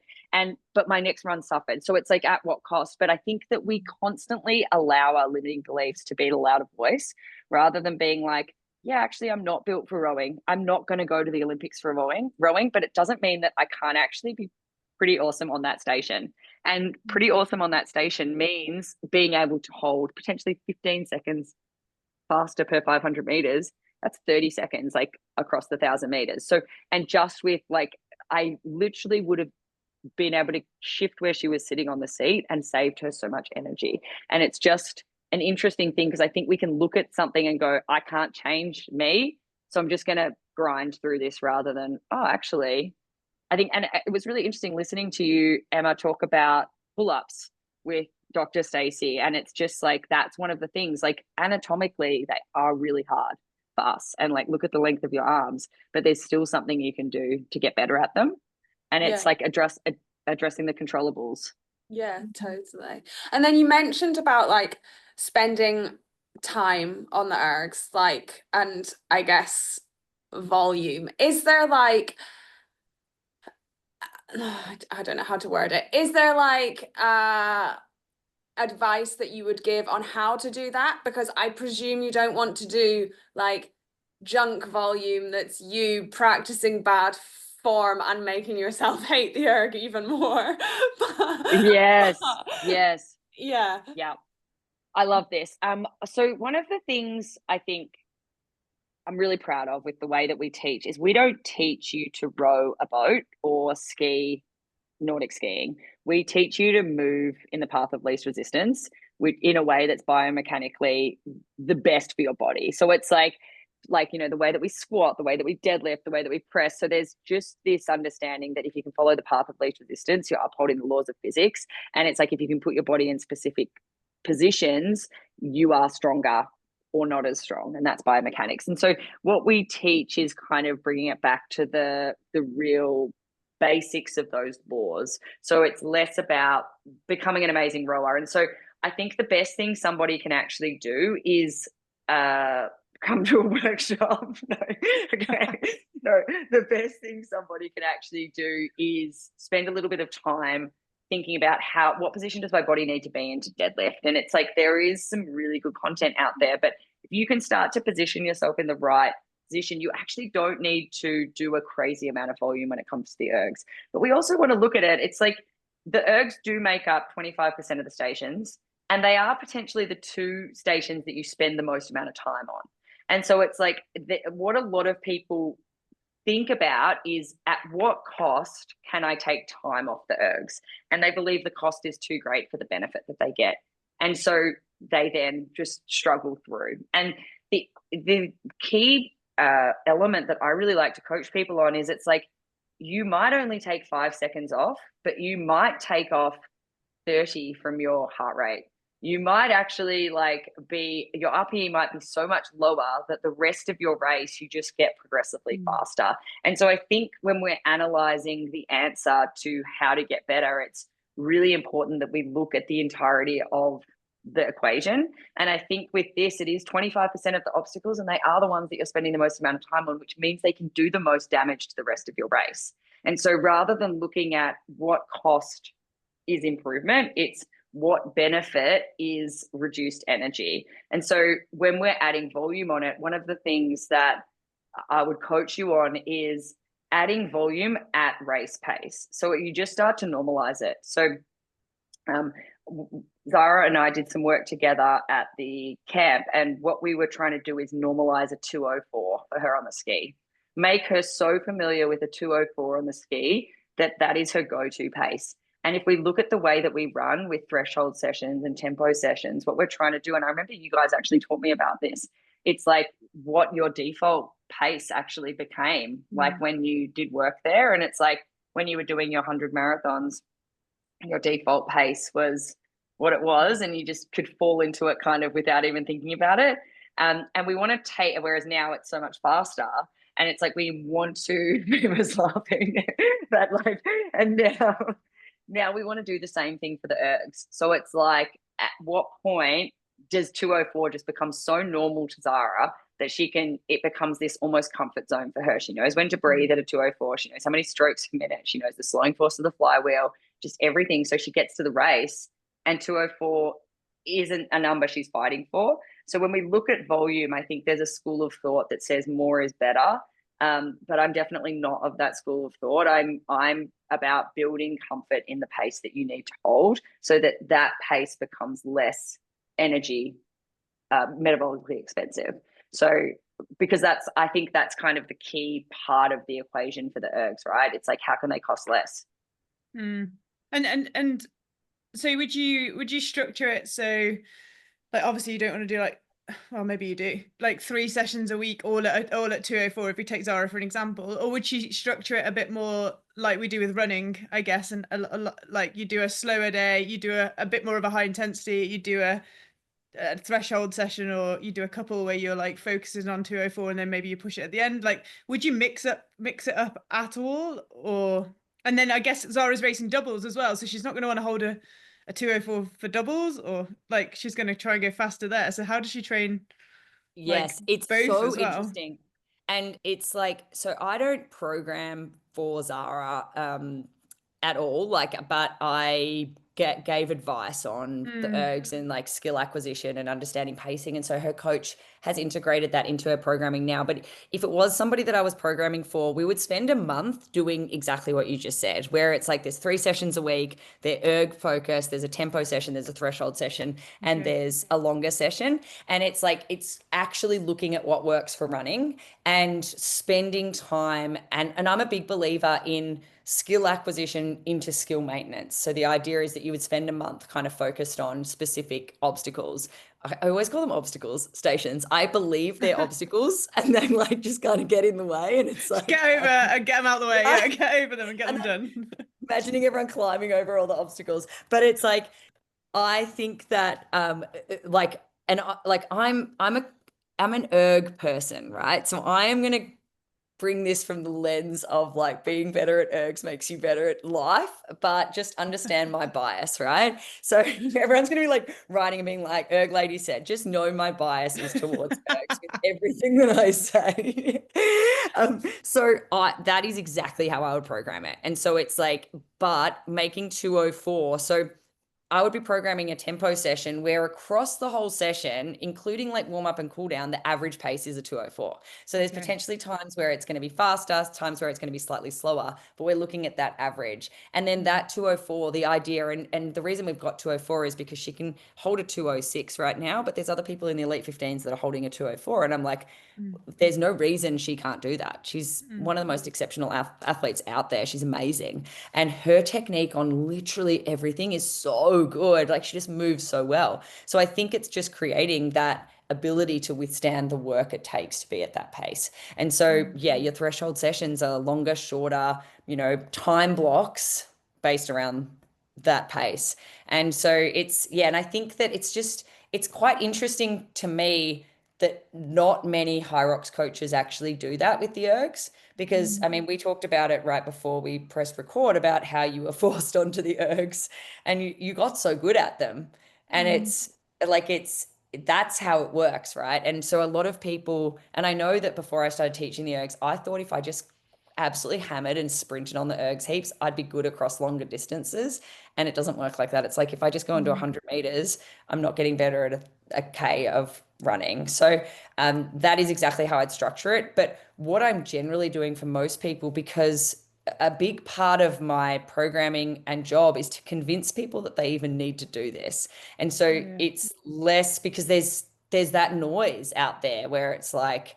But my next run suffered. So it's like, at what cost? But I think that we constantly allow our limiting beliefs to be a louder voice rather than being like, yeah, actually, I'm not built for rowing. I'm not going to go to the Olympics for rowing, but it doesn't mean that I can't actually be pretty awesome on that station. And pretty awesome on that station means being able to hold potentially 15 seconds faster per 500 meters. That's 30 seconds, like, across the 1,000 meters. So, and just with like, I literally would have been able to shift where she was sitting on the seat and saved her so much energy. And it's just an interesting thing because I think we can look at something and go, I can't change me, so I'm just going to grind through this, rather than, oh, actually, I think, and it was really interesting listening to you, Emma, talk about pull-ups with Dr. Stacey. And it's just like, that's one of the things, like, anatomically, they are really hard for us. And like, look at the length of your arms, but there's still something you can do to get better at them. And it's like addressing the controllables. Yeah, totally. And then you mentioned about like spending time on the ergs, like, and I guess volume. Is there like, I don't know how to word it. Is there like advice that you would give on how to do that? Because I presume you don't want to do like junk volume that's you practicing bad form and making yourself hate the erg even more. Yes. Yeah. I love this. So one of the things I think I'm really proud of with the way that we teach is, we don't teach you to row a boat or ski Nordic skiing. We teach you to move in the path of least resistance in a way that's biomechanically the best for your body. So it's like, like, you know, the way that we squat, the way that we deadlift, the way that we press. So there's just this understanding that if you can follow the path of least resistance, you're upholding the laws of physics. And it's like, if you can put your body in specific positions, you are stronger or not as strong. And that's biomechanics. And so what we teach is kind of bringing it back to the real basics of those laws. So it's less about becoming an amazing rower. And so I think the best thing somebody can actually do is come to a workshop. No, okay. No, the best thing somebody can actually do is spend a little bit of time thinking about what position does my body need to be in to deadlift. And it's like, there is some really good content out there, but if you can start to position yourself in the right position, you actually don't need to do a crazy amount of volume when it comes to the ergs. But we also want to look at it. It's like the ergs do make up 25% of the stations, and they are potentially the two stations that you spend the most amount of time on. And so it's like what a lot of people think about is, at what cost can I take time off the ergs? And they believe the cost is too great for the benefit that they get. And so they then just struggle through. And the key element that I really like to coach people on is, it's like, you might only take 5 seconds off, but you might take off 30 from your heart rate. You might actually like your RPE might be so much lower that the rest of your race, you just get progressively faster. And so I think when we're analyzing the answer to how to get better, it's really important that we look at the entirety of the equation. And I think with this, it is 25% of the obstacles, and they are the ones that you're spending the most amount of time on, which means they can do the most damage to the rest of your race. And so rather than looking at what cost is improvement, it's what benefit is reduced energy. And so when we're adding volume on it, one of the things that I would coach you on is adding volume at race pace. So you just start to normalize it. So Zara and I did some work together at the camp, and what we were trying to do is normalize a 204 for her on the ski. Make her so familiar with a 204 on the ski that is her go-to pace. And if we look at the way that we run with threshold sessions and tempo sessions, what we're trying to do, and I remember you guys actually taught me about this, it's like what your default pace actually became, like when you did work there. And it's like when you were doing your 100 marathons, your default pace was what it was, and you just could fall into it kind of without even thinking about it. And we want to take, whereas now it's so much faster. And it's like, we want to, he was laughing, but like, and now we want to do the same thing for the ergs. So it's like, at what point does 204 just become so normal to Zara that it becomes this almost comfort zone for her? She knows when to breathe at a 204. She knows how many strokes per minute. She knows the slowing force of the flywheel, just everything. So she gets to the race, and 204 isn't a number she's fighting for. So when we look at volume, I think there's a school of thought that says more is better. But I'm definitely not of that school of thought. I'm about building comfort in the pace that you need to hold, so that pace becomes less energy, metabolically expensive. So because I think that's kind of the key part of the equation for the ergs, right? It's like, how can they cost less? And so would you structure it so, like, obviously you don't want to do like, well, maybe you do, like 3 sessions a week all at 204 if we take Zara for an example, or would you structure it a bit more like we do with running, I guess, and like you do a slower day, you do a bit more of a high intensity, you do a threshold session, or you do a couple where you're like focusing on 204 and then maybe you push it at the end? Like, would you mix it up at all? Or, and then I guess Zara's racing doubles as well, so she's not going to want to hold a 204 for doubles, or like she's going to try and go faster there. So how does she train? Yes, like, it's both so as well? interesting. And it's like, so I don't program for Zara at all, like, but I gave advice on the ergs and like skill acquisition and understanding pacing. And so her coach has integrated that into her programming now. But if it was somebody that I was programming for, we would spend a month doing exactly what you just said, where it's like there's 3 sessions a week, they're erg focused, there's a tempo session, there's a threshold session, and there's a longer session. And it's like, it's actually looking at what works for running and spending time. And I'm a big believer in skill acquisition into skill maintenance. So the idea is that you would spend a month kind of focused on specific obstacles. I always call them obstacles stations. I believe they're obstacles, and then like just kind of get in the way, and it's like get over and get them out of the way. Yeah, get over them and get them done. Imagining everyone climbing over all the obstacles, but it's like I think that like and like I'm an erg person, right? So I am gonna bring this from the lens of like being better at ergs makes you better at life, but just understand my bias, right? So everyone's going to be like writing and being like, Erg lady said, just know my bias is towards ergs with everything that I say. So that is exactly how I would program it. And so it's like, but making 204. So I would be programming a tempo session where across the whole session, including like warm up and cool down, the average pace is a 204. So there's potentially times where it's going to be faster, times where it's going to be slightly slower, but we're looking at that average. And then that 204, the idea, and the reason we've got 204 is because she can hold a 206 right now, but there's other people in the elite 15s that are holding a 204. And I'm like, there's no reason she can't do that. She's one of the most exceptional athletes out there. She's amazing. And her technique on literally everything is so good. Like she just moves so well. So I think it's just creating that ability to withstand the work it takes to be at that pace. And so, yeah, your threshold sessions are longer, shorter, time blocks based around that pace. And so and I think that it's quite interesting to me that not many Hyrox coaches actually do that with the ergs, because I mean we talked about it right before we pressed record about how you were forced onto the ergs and you got so good at them, and it's like that's how it works, right? And so a lot of people, and I know that before I started teaching the ergs, I thought if I just absolutely hammered and sprinted on the ergs heaps, I'd be good across longer distances. And it doesn't work like that. It's like if I just go into 100 meters, I'm not getting better at a K of running. So that is exactly how I'd structure it. But what I'm generally doing for most people, because a big part of my programming and job is to convince people that they even need to do this. And so it's less because there's that noise out there where it's like,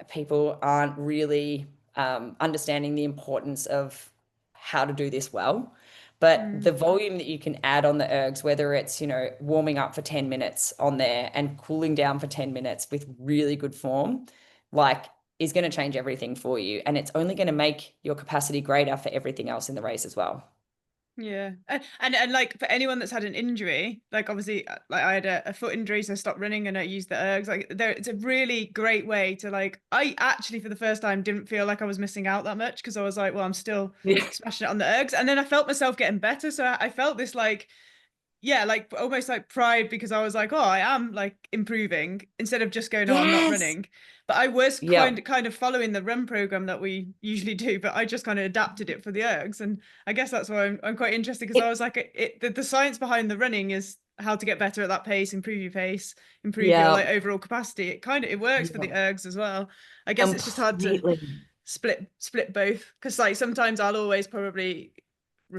people aren't really understanding the importance of how to do this well. But the volume that you can add on the ergs, whether it's, warming up for 10 minutes on there and cooling down for 10 minutes with really good form, like is going to change everything for you. And it's only going to make your capacity greater for everything else in the race as well. Yeah. And like for anyone that's had an injury, like obviously like I had a foot injury, so I stopped running and I used the ergs. Like it's a really great way to like, I actually for the first time didn't feel like I was missing out that much because I was like, well, I'm still smashing it on the ergs. And then I felt myself getting better. So I felt this like, yeah, like almost like pride because I was like, oh, I am like improving instead of just going, oh, I'm not running. But I was kind of following the run program that we usually do, but I just kind of adapted it for the ergs. And I guess that's why I'm quite interested because I was like, the science behind the running is how to get better at that pace, improve your pace, improve your like overall capacity. It works for the ergs as well. I guess it's just hard to split both because like sometimes I'll always probably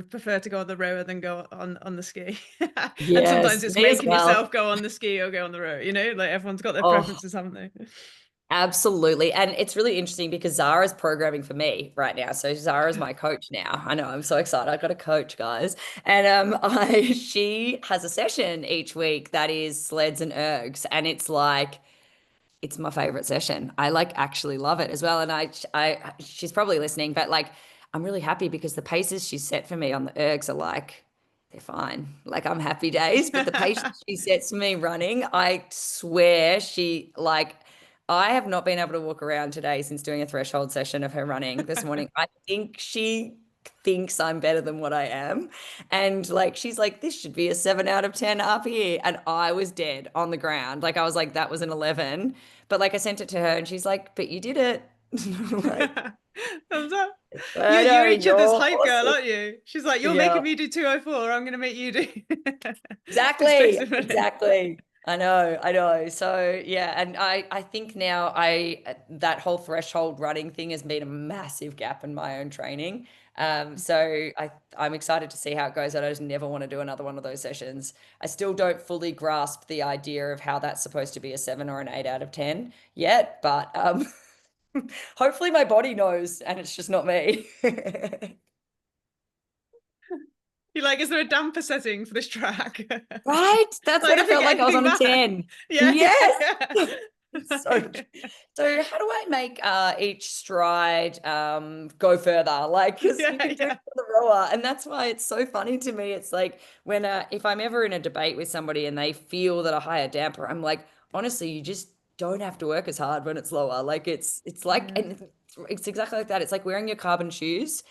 prefer to go on the rower than go on the ski. And sometimes it's making yourself go on the ski or go on the rower, like everyone's got their preferences, haven't they? Absolutely. And it's really interesting because Zara's programming for me right now. So Zara's my coach now. I know, I'm so excited. I've got a coach, guys. And she has a session each week that is sleds and ergs. And it's like, it's my favorite session. I like actually love it as well. And she's probably listening, but like, I'm really happy because the paces she set for me on the ergs are like, they're fine. Like I'm happy days, but the pace she sets for me running, I swear I have not been able to walk around today since doing a threshold session of her running this morning. I think she thinks I'm better than what I am. And like, she's like, this should be a 7 out of 10 up here. And I was dead on the ground. Like I was like, that was an 11. But like I sent it to her and she's like, but you did it. Like, thumbs up. You're each other's hype girl, aren't you? She's like, you're making me do 204. I'm going to make you do. Exactly. I know. So yeah, and I think now that whole threshold running thing has been a massive gap in my own training. So I'm excited to see how it goes. I just never want to do another one of those sessions. I still don't fully grasp the idea of how that's supposed to be a 7 or an 8 out of 10 yet, but hopefully my body knows and it's just not me. You're like, is there a damper setting for this track? Right? That's Like, what it felt like. I was on a nothing 10. Yeah. Yes. Yeah. So how do I make each stride go further? Like, because you can do it for the rower, and that's why it's so funny to me. It's like when if I'm ever in a debate with somebody and they feel that a higher damper, I'm like, honestly, you just don't have to work as hard when it's lower. Like it's like, and it's exactly like that. It's like wearing your carbon shoes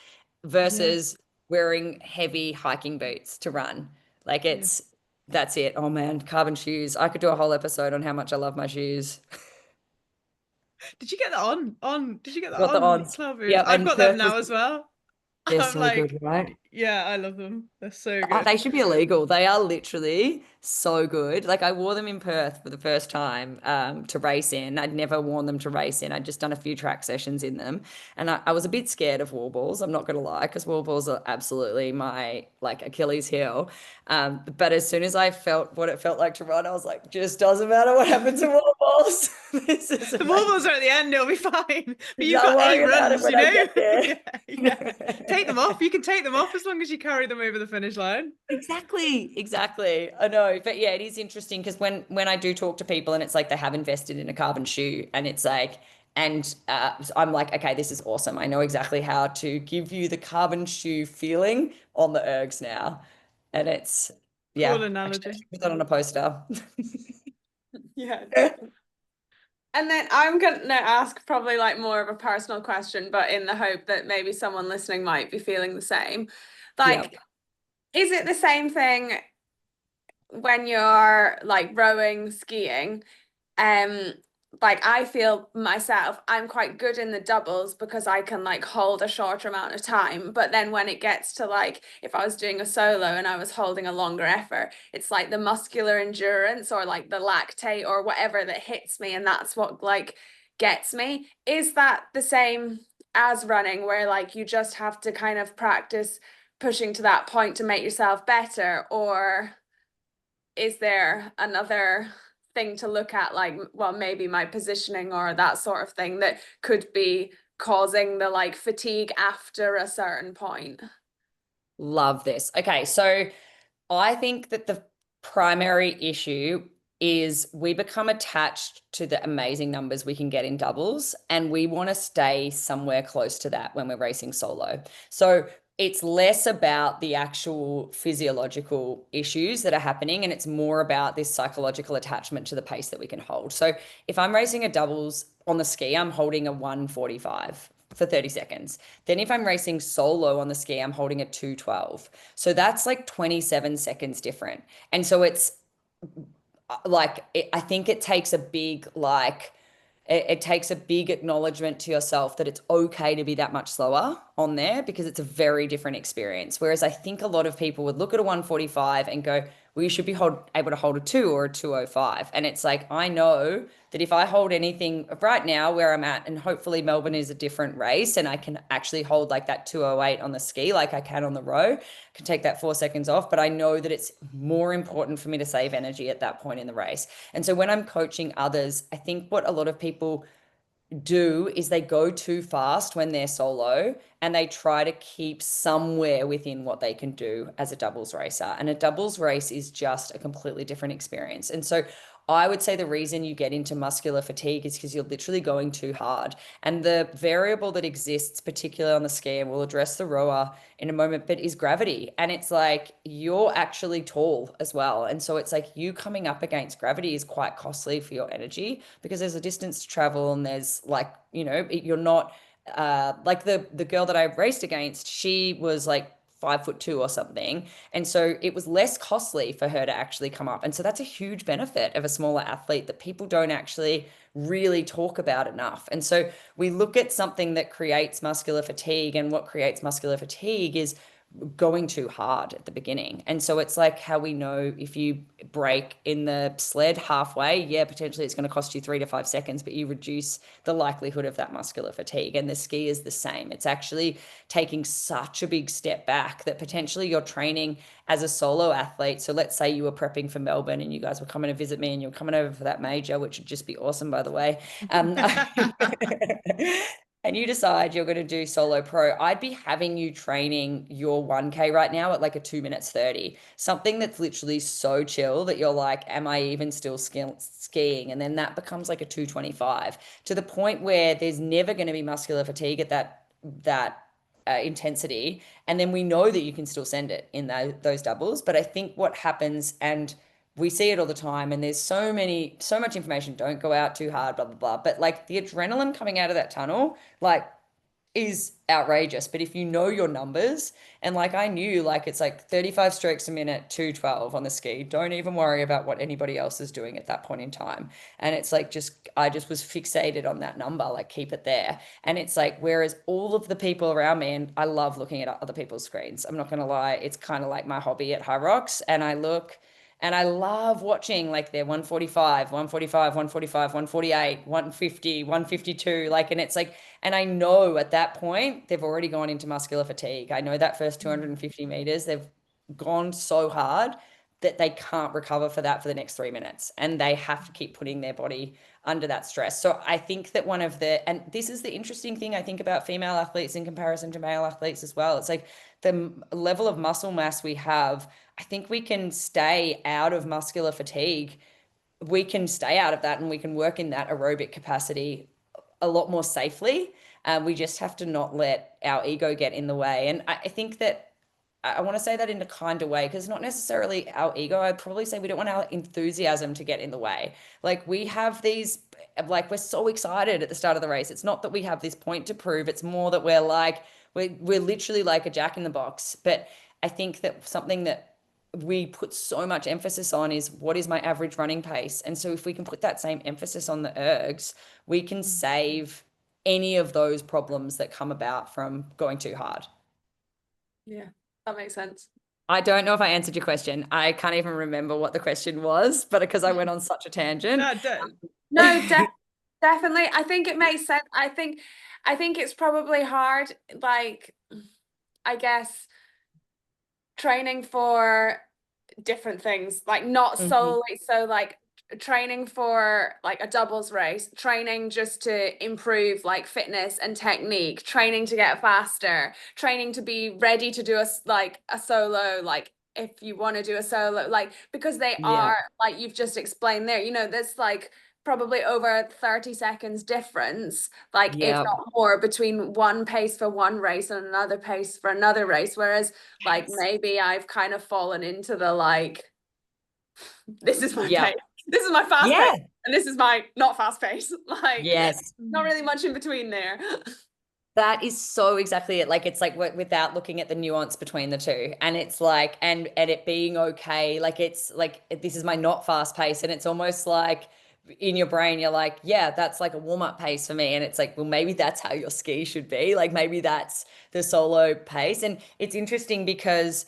versus wearing heavy hiking boots to run. Like that's it. Oh man, carbon shoes. I could do a whole episode on how much I love my shoes. Did you get that on? Did you get that Got the on ons. cloud boots? Yeah, I've and got them Perth now was, as well. they're I'm so like, good, right? yeah, I love them. They're so Oh, good. they should be illegal. They are literally so good. Like I wore them in Perth for the first time to race in. I'd never worn them to race in. I'd just done a few track sessions in them. And I was a bit scared of wall balls, I'm not going to lie, because wall balls are absolutely my like Achilles heel. But as soon as I felt what it felt like to run, I was like, just doesn't matter what happens to wall balls. This is The amazing. wobbles are at the end, it'll be fine. But you've Don't got worry 8 about it runs, when you I know? get there. Yeah. Take them off. You can take them off as long as you carry them over the finish line. Exactly. I know. But yeah, it is interesting because when I do talk to people and it's like they have invested in a carbon shoe and it's like, and I'm like, okay, this is awesome. I know exactly how to give you the carbon shoe feeling on the Ergs now. And it's, Cool yeah, analogy. actually, I should put that on a poster. Yeah. And then I'm going to ask probably like more of a personal question, but in the hope that maybe someone listening might be feeling the same. Like, is it the same thing when you're like rowing, skiing? Like I feel myself, I'm quite good in the doubles because I can like hold a shorter amount of time. But then when it gets to like, if I was doing a solo and I was holding a longer effort, it's like the muscular endurance or like the lactate or whatever that hits me. And that's what like gets me. Is that the same as running where like you just have to kind of practice pushing to that point to make yourself better? Or is there another thing to look at, like, well, maybe my positioning or that sort of thing that could be causing the like fatigue after a certain point? Love this. Okay, so I think that the primary issue is we become attached to the amazing numbers we can get in doubles, and we want to stay somewhere close to that when we're racing solo. So it's less about the actual physiological issues that are happening, and it's more about this psychological attachment to the pace that we can hold. So if I'm racing a doubles on the ski, I'm holding a 145 for 30 seconds. Then if I'm racing solo on the ski, I'm holding a 212. So that's like 27 seconds different. And so it's like, I think it takes a big, like, it takes a big acknowledgement to yourself that it's okay to be that much slower on there because it's a very different experience. Whereas I think a lot of people would look at a 145 and go, well, you should be able to hold a 2 or a 205. And it's like, I know that if I hold anything right now where I'm at, and hopefully Melbourne is a different race and I can actually hold like that 208 on the ski like I can on the row, I can take that 4 seconds off. But I know that it's more important for me to save energy at that point in the race. And so when I'm coaching others, I think what a lot of people do is they go too fast when they're solo and they try to keep somewhere within what they can do as a doubles racer. And a doubles race is just a completely different experience. And so I would say the reason you get into muscular fatigue is because you're literally going too hard. And the variable that exists, particularly on the ski, and we'll address the rower in a moment, but is gravity. And it's like you're actually tall as well. And so it's like you coming up against gravity is quite costly for your energy because there's a distance to travel and there's like, you know, you're not like the girl that I raced against, she was like 5'2" or something. And so it was less costly for her to actually come up. And so that's a huge benefit of a smaller athlete that people don't actually really talk about enough. And so we look at something that creates muscular fatigue, and what creates muscular fatigue is going too hard at the beginning. And so it's like how we know if you break in the sled halfway, yeah, potentially it's going to cost you 3 to 5 seconds, but you reduce the likelihood of that muscular fatigue. And the ski is the same. It's actually taking such a big step back that potentially you're training as a solo athlete. So let's say you were prepping for Melbourne and you guys were coming to visit me and you're coming over for that major, which would just be awesome, by the way. and you decide you're going to do solo pro, I'd be having you training your 1K right now at like a 2 minutes 30, something that's literally so chill that you're like, am I even still skiing? And then that becomes like a 2:25, to the point where there's never going to be muscular fatigue at that intensity. And then we know that you can still send it in those doubles. But I think what happens, and we see it all the time, and there's so much information, don't go out too hard, blah blah blah, but like the adrenaline coming out of that tunnel like is outrageous. But if you know your numbers, and like I knew, like it's like 35 strokes a minute, 212 on the ski, don't even worry about what anybody else is doing at that point in time. And it's like, I just was fixated on that number, like keep it there. And it's like, whereas all of the people around me, and I love looking at other people's screens, I'm not gonna lie, it's kind of like my hobby at Hyrox. And I look and I love watching like their 145, 145, 145, 148, 150, 152. Like, and it's like, and I know at that point, they've already gone into muscular fatigue. I know that first 250 meters, they've gone so hard that they can't recover for that for the next 3 minutes. And they have to keep putting their body under that stress. So I think that and this is the interesting thing I think about female athletes in comparison to male athletes as well. It's like the level of muscle mass we have, I think we can stay out of muscular fatigue. We can stay out of that and we can work in that aerobic capacity a lot more safely. We just have to not let our ego get in the way. And I think that I want to say that in a kinder way, because not necessarily our ego. I'd probably say we don't want our enthusiasm to get in the way. Like we have these, like we're so excited at the start of the race. It's not that we have this point to prove. It's more that we're like, we're literally like a jack in the box. But I think that something that we put so much emphasis on is what is my average running pace. And so if we can put that same emphasis on the ergs, we can save any of those problems that come about from going too hard. Yeah, that makes sense. I don't know if I answered your question. I can't even remember what the question was, but because I went on such a tangent. No, definitely. I think it makes sense. I think it's probably hard, like, I guess, training for different things, like not solely, so like training for like a doubles race, training just to improve like fitness and technique, training to get faster, training to be ready to do a solo, like if you want to do a solo, like because they are, like you've just explained there, there's like probably over 30 seconds difference, like if not more, between one pace for one race and another pace for another race. Whereas like maybe I've kind of fallen into the like, this is my pace, this is my fast pace, and this is my not fast pace. Like not really much in between there. That is so exactly it. Like, it's like without looking at the nuance between the two. And it's like, and it being okay. Like, it's like, this is my not fast pace. And it's almost like in your brain, you're like, yeah, that's like a warm-up pace for me. And it's like, well, maybe that's how your ski should be. Like, maybe that's the solo pace. And it's interesting because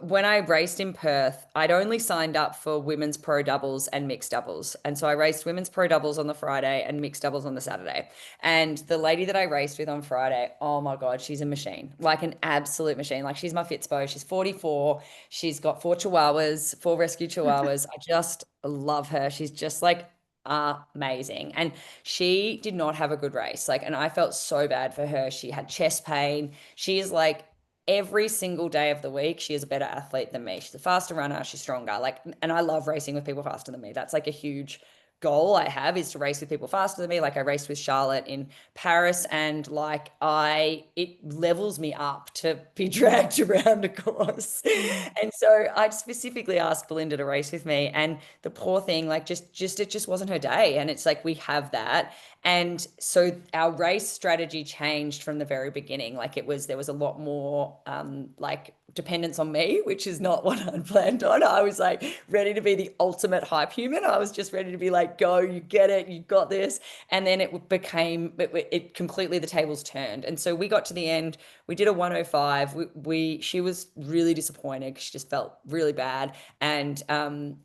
when I raced in Perth, I'd only signed up for women's pro doubles and mixed doubles. And so I raced women's pro doubles on the Friday and mixed doubles on the Saturday. And the lady that I raced with on Friday, oh my God, she's a machine, like an absolute machine. Like she's my Fitspo. She's 44. She's got 4 rescue chihuahuas. I just love her. She's just like amazing. And she did not have a good race. Like, and I felt so bad for her. She had chest pain. She is like, every single day of the week, she is a better athlete than me. She's a faster runner. She's stronger. Like, and I love racing with people faster than me. That's like a huge goal I have, is to race with people faster than me. Like I raced with Charlotte in Paris, and like it levels me up to be dragged around a course. And so I specifically asked Belinda to race with me, and the poor thing, like it just wasn't her day. And it's like, we have that. And so our race strategy changed from the very beginning. Like there was a lot more like dependence on me, which is not what I'd planned on. I was like ready to be the ultimate hype human. I was just ready to be like, go, you get it, you got this. And then it became, it completely, the tables turned. And so we got to the end, we did a 105. She was really disappointed because she just felt really bad. And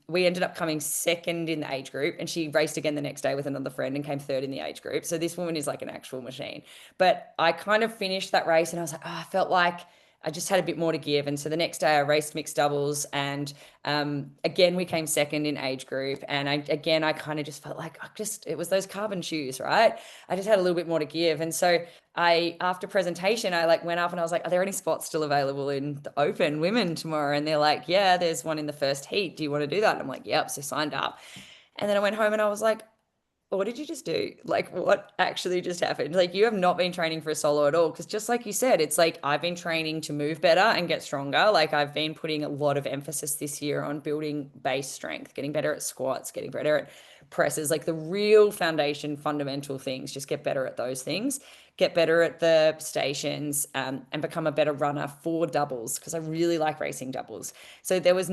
we ended up coming second in the age group, and she raced again the next day with another friend and came third in the age group. So this woman is like an actual machine. But I kind of finished that race and I was like, oh, I felt like I just had a bit more to give. And so the next day I raced mixed doubles, and again, we came second in age group. And I kind of just felt like it was those carbon shoes, right? I just had a little bit more to give. And so after presentation, I like went up and I was like, are there any spots still available in the open women tomorrow? And they're like, yeah, there's one in the first heat. Do you want to do that? And I'm like, yep. So signed up. And then I went home and I was like, what did you just do? Like, what actually just happened? Like, you have not been training for a solo at all. Because just like you said, it's like I've been training to move better and get stronger. Like, I've been putting a lot of emphasis this year on building base strength, getting better at squats, getting better at presses, like the real foundation, fundamental things. Just get better at those things, get better at the stations, and become a better runner for doubles, because I really like racing doubles. So there was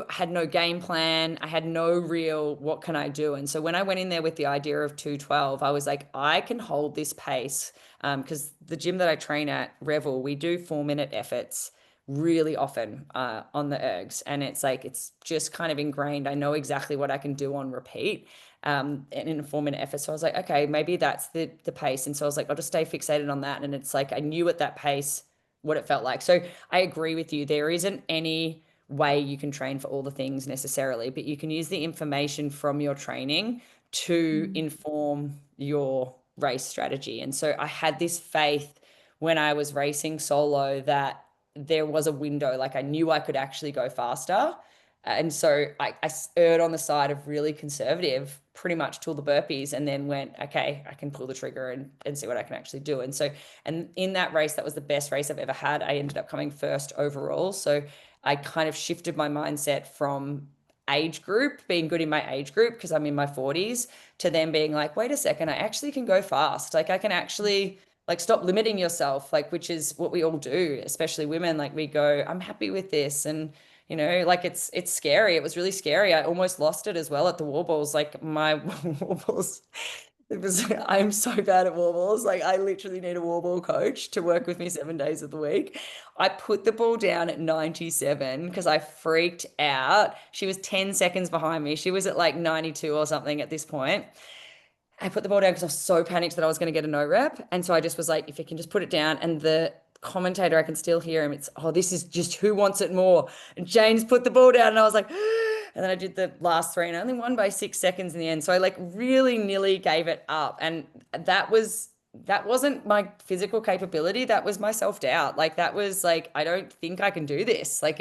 had no game plan. I had no real, what can I do? And so when I went in there with the idea of 212, I was like, I can hold this pace. Because the gym that I train at, Revel, we do 4-minute efforts really often on the ergs. And it's like, it's just kind of ingrained. I know exactly what I can do on repeat. And in a 4-minute effort. So I was like, okay, maybe that's the pace. And so I was like, I'll just stay fixated on that. And it's like, I knew at that pace what it felt like. So I agree with you. There isn't any way you can train for all the things necessarily, but you can use the information from your training to inform your race strategy. And so I had this faith when I was racing solo that there was a window, like I knew I could actually go faster. And so I erred on the side of really conservative pretty much till the burpees, and then went, okay, I can pull the trigger and see what I can actually do. And so, and in that race, that was the best race I've ever had. I ended up coming first overall. So I kind of shifted my mindset from age group, being good in my age group, because I'm in my 40s, to then being like, wait a second, I actually can go fast. Like I can actually like stop limiting yourself, like, which is what we all do, especially women. Like we go, I'm happy with this. And you know, like it's scary. It was really scary. I almost lost it as well at the warballs. Like my warballs, I'm so bad at warballs. Like I literally need a warball coach to work with me 7 days of the week. I put the ball down at 97 because I freaked out. She was 10 seconds behind me. She was at like 92 or something at this point. I put the ball down because I was so panicked that I was going to get a no rep. And so I just was like, if you can just put it down. And the commentator, I can still hear him. It's, oh, this is just who wants it more. And Jane's put the ball down and I was like, and then I did the last 3 and I only won by 6 seconds in the end. So I like really nearly gave it up. And that wasn't my physical capability. That was my self-doubt. Like that was like, I don't think I can do this. Like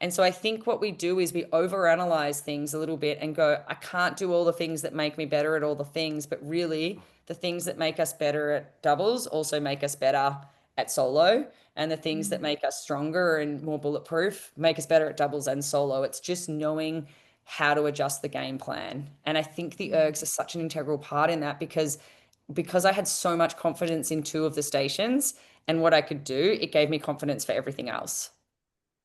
and so I think what we do is we overanalyze things a little bit and go, I can't do all the things that make me better at all the things, but really the things that make us better at doubles also make us better at solo, and the things that make us stronger and more bulletproof make us better at doubles and solo. It's just knowing how to adjust the game plan. And I think the ergs are such an integral part in that, because I had so much confidence in 2 of the stations and what I could do, it gave me confidence for everything else.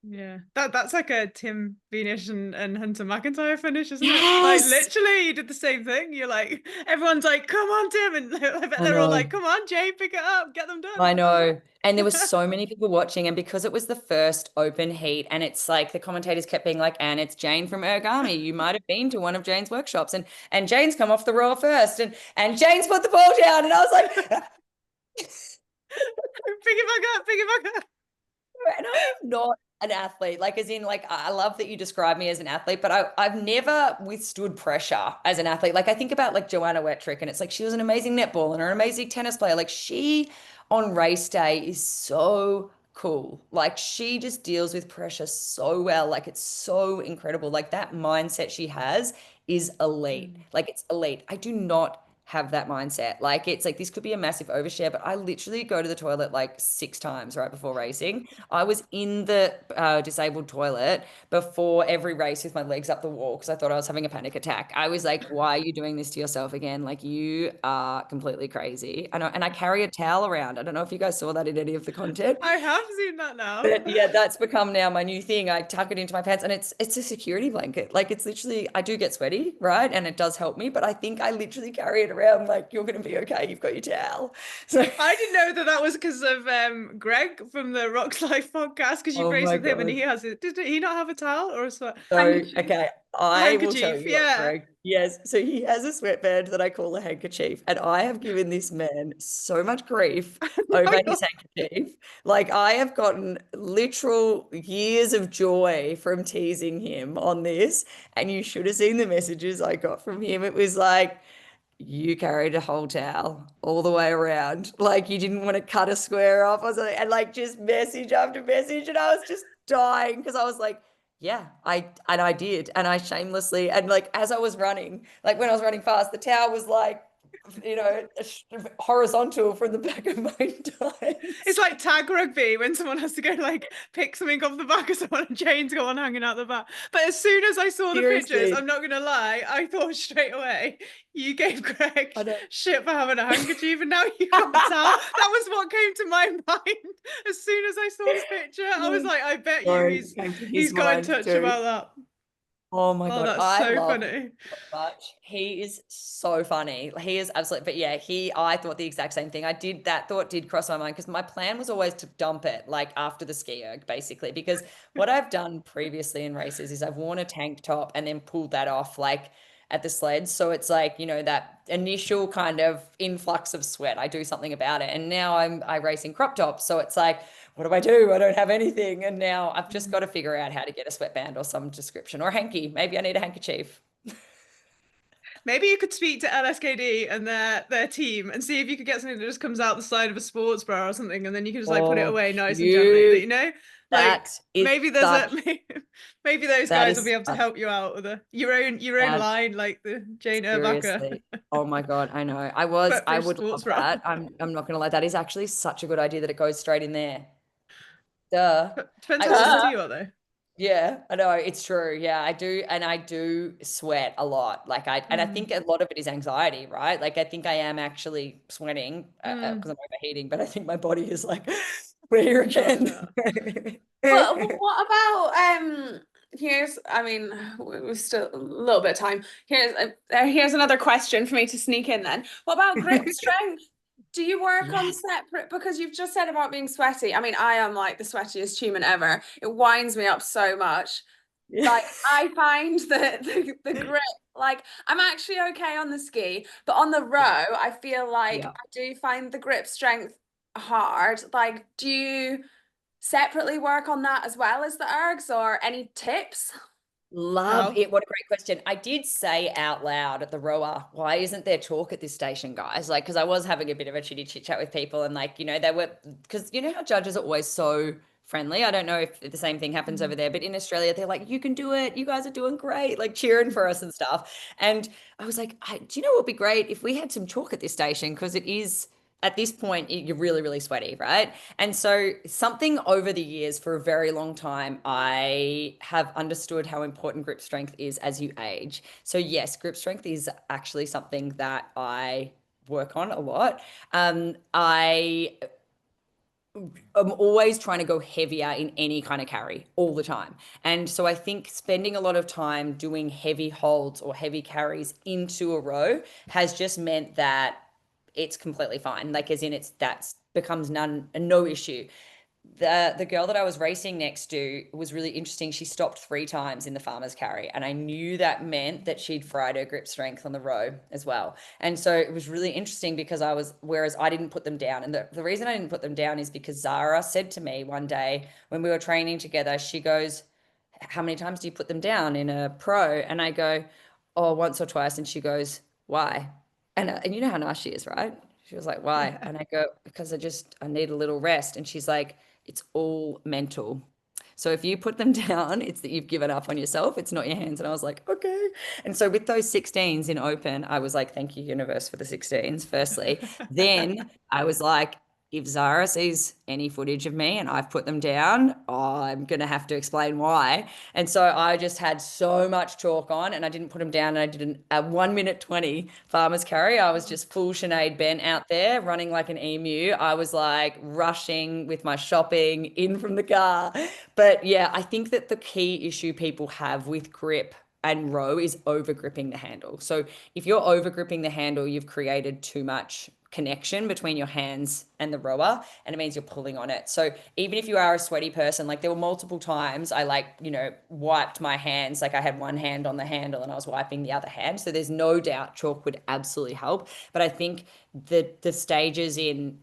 Yeah, that's like a Tim Beanish and Hunter McIntyre finish, isn't Yes! it? Like literally, you did the same thing. You're like, everyone's like, "Come on, Tim," and I bet they're all like, "Come on, Jay, pick it up, get them done." I know. And there were so many people watching, and because it was the first open heat, and it's like the commentators kept being like, and it's Jane from Erg Army. You might have been to one of Jane's workshops, and Jane's come off the roll first, and Jane's put the ball down, and I was like, pick it back up. And I'm not an athlete, like as in like I love that you describe me as an athlete, but I've never withstood pressure as an athlete. Like I think about like Joanna Wettrick, and it's like she was an amazing netballer and an amazing tennis player. Like she on race day is so cool. Like she just deals with pressure so well. Like it's so incredible. Like that mindset she has is elite. Like it's elite. I do not have that mindset. Like it's like this could be a massive overshare, but I literally go to the toilet like 6 times right before racing. I was in the disabled toilet before every race with my legs up the wall because I thought I was having a panic attack. I was like, why are you doing this to yourself again? Like you are completely crazy. I know, and I carry a towel around. I don't know if you guys saw that in any of the content. I have seen that now. But yeah, that's become now my new thing. I tuck it into my pants, and it's a security blanket. Like it's literally, I do get sweaty, right? And it does help me, but I think I literally carry it around like, you're going to be okay. You've got your towel. So I didn't know that was because of Greg from the Rocks Life podcast, because you've raced with him and he has it. Did he not have a towel or a sweat? okay, I will tell you yeah. Greg. Yes, so he has a sweatband that I call a handkerchief, and I have given this man so much grief over his handkerchief. Like, I have gotten literal years of joy from teasing him on this, and you should have seen the messages I got from him. It was like, you carried a whole towel all the way around. Like, you didn't want to cut a square off or something, and like just message after message, and I was just dying because I was like, yeah, I did. And I shamelessly, and like as I was running, like when I was running fast, the towel was like, horizontal from the back of my thighs. It's like tag rugby when someone has to go like pick something off the back of someone and chains go on hanging out the back. But as soon as I saw the Seriously. pictures, I'm not gonna lie, I thought straight away, you gave Greg shit for having a handkerchief and now you got a towel. That was what came to my mind. As soon as I saw this picture, I was like, I bet you he's got in touch about that. Oh my God. That's so funny. Much. He is so funny. He is absolutely, but yeah, I thought the exact same thing. That thought did cross my mind because my plan was always to dump it like after the Ski Erg, basically, because what I've done previously in races is I've worn a tank top and then pulled that off like at the sleds. So it's like, that initial kind of influx of sweat, I do something about it. And now I race in crop tops. So it's like, what do? I don't have anything. And now I've just got to figure out how to get a sweatband or some description or a hanky. Maybe I need a handkerchief. Maybe you could speak to LSKD and their team and see if you could get something that just comes out the side of a sports bra or something, and then you can just like put it away nice and gently. Like maybe maybe those guys will be able to help you out with your own line, like the Jane Erbacher. Oh my God, I know. I would love that. I'm not gonna lie. That is actually such a good idea that it goes straight in there. Duh. Depends how sensitive you are though. Yeah, I know, it's true. Yeah, I do. And I do sweat a lot. Like I think a lot of it is anxiety, right? Like I think I am actually sweating because I'm overheating, but I think my body is like, we're here again. Well, what about we've still a little bit of time. Here's another question for me to sneak in then. What about grip strength? Do you work on separate, because you've just said about being sweaty. I mean, I am like the sweatiest human ever. It winds me up so much. Like I find the grip, like I'm actually okay on the ski, but on the row, I feel like I do find the grip strength hard. Like, do you separately work on that as well as the ergs, or any tips? Love it. What a great question. I did say out loud at the rower, why isn't there talk at this station, guys? Like, because I was having a bit of a chit chat with people, and like, they were, because how judges are always so friendly. I don't know if the same thing happens over there, but in Australia, they're like, you can do it. You guys are doing great, like cheering for us and stuff. And I was like, do you know what would be great if we had some chalk at this station? Because it is, at this point, you're really, really sweaty, right? And so something over the years, for a very long time, I have understood how important grip strength is as you age. So yes, grip strength is actually something that I work on a lot. I I'm always trying to go heavier in any kind of carry all the time. And so I think spending a lot of time doing heavy holds or heavy carries into a row has just meant that it's completely fine. Like, as in that's becomes no issue. The girl that I was racing next to was really interesting. She stopped 3 times in the farmer's carry, and I knew that meant that she'd fried her grip strength on the row as well. And so it was really interesting because whereas I didn't put them down. And the reason I didn't put them down is because Zara said to me one day when we were training together, she goes, how many times do you put them down in a pro? And I go, oh, once or twice. And she goes, why? And you know how nice she is, right? She was like, why? And I go, because I need a little rest. And she's like, it's all mental. So if you put them down, it's that you've given up on yourself. It's not your hands. And I was like, okay. And so with those 16s in open, I was like, thank you, universe, for the 16s, firstly. Then I was like, if Zara sees any footage of me and I've put them down, I'm going to have to explain why. And so I just had so much chalk on and I didn't put them down. And I did a 1:20 farmer's carry. I was just full Sinead Bent out there running like an emu. I was like rushing with my shopping in from the car. But yeah, I think that the key issue people have with grip and row is over gripping the handle. So if you're over gripping the handle, you've created too much connection between your hands and the rower, and it means you're pulling on it. So even if you are a sweaty person, like there were multiple times I wiped my hands, like I had one hand on the handle and I was wiping the other hand. So there's no doubt chalk would absolutely help. But I think the stages in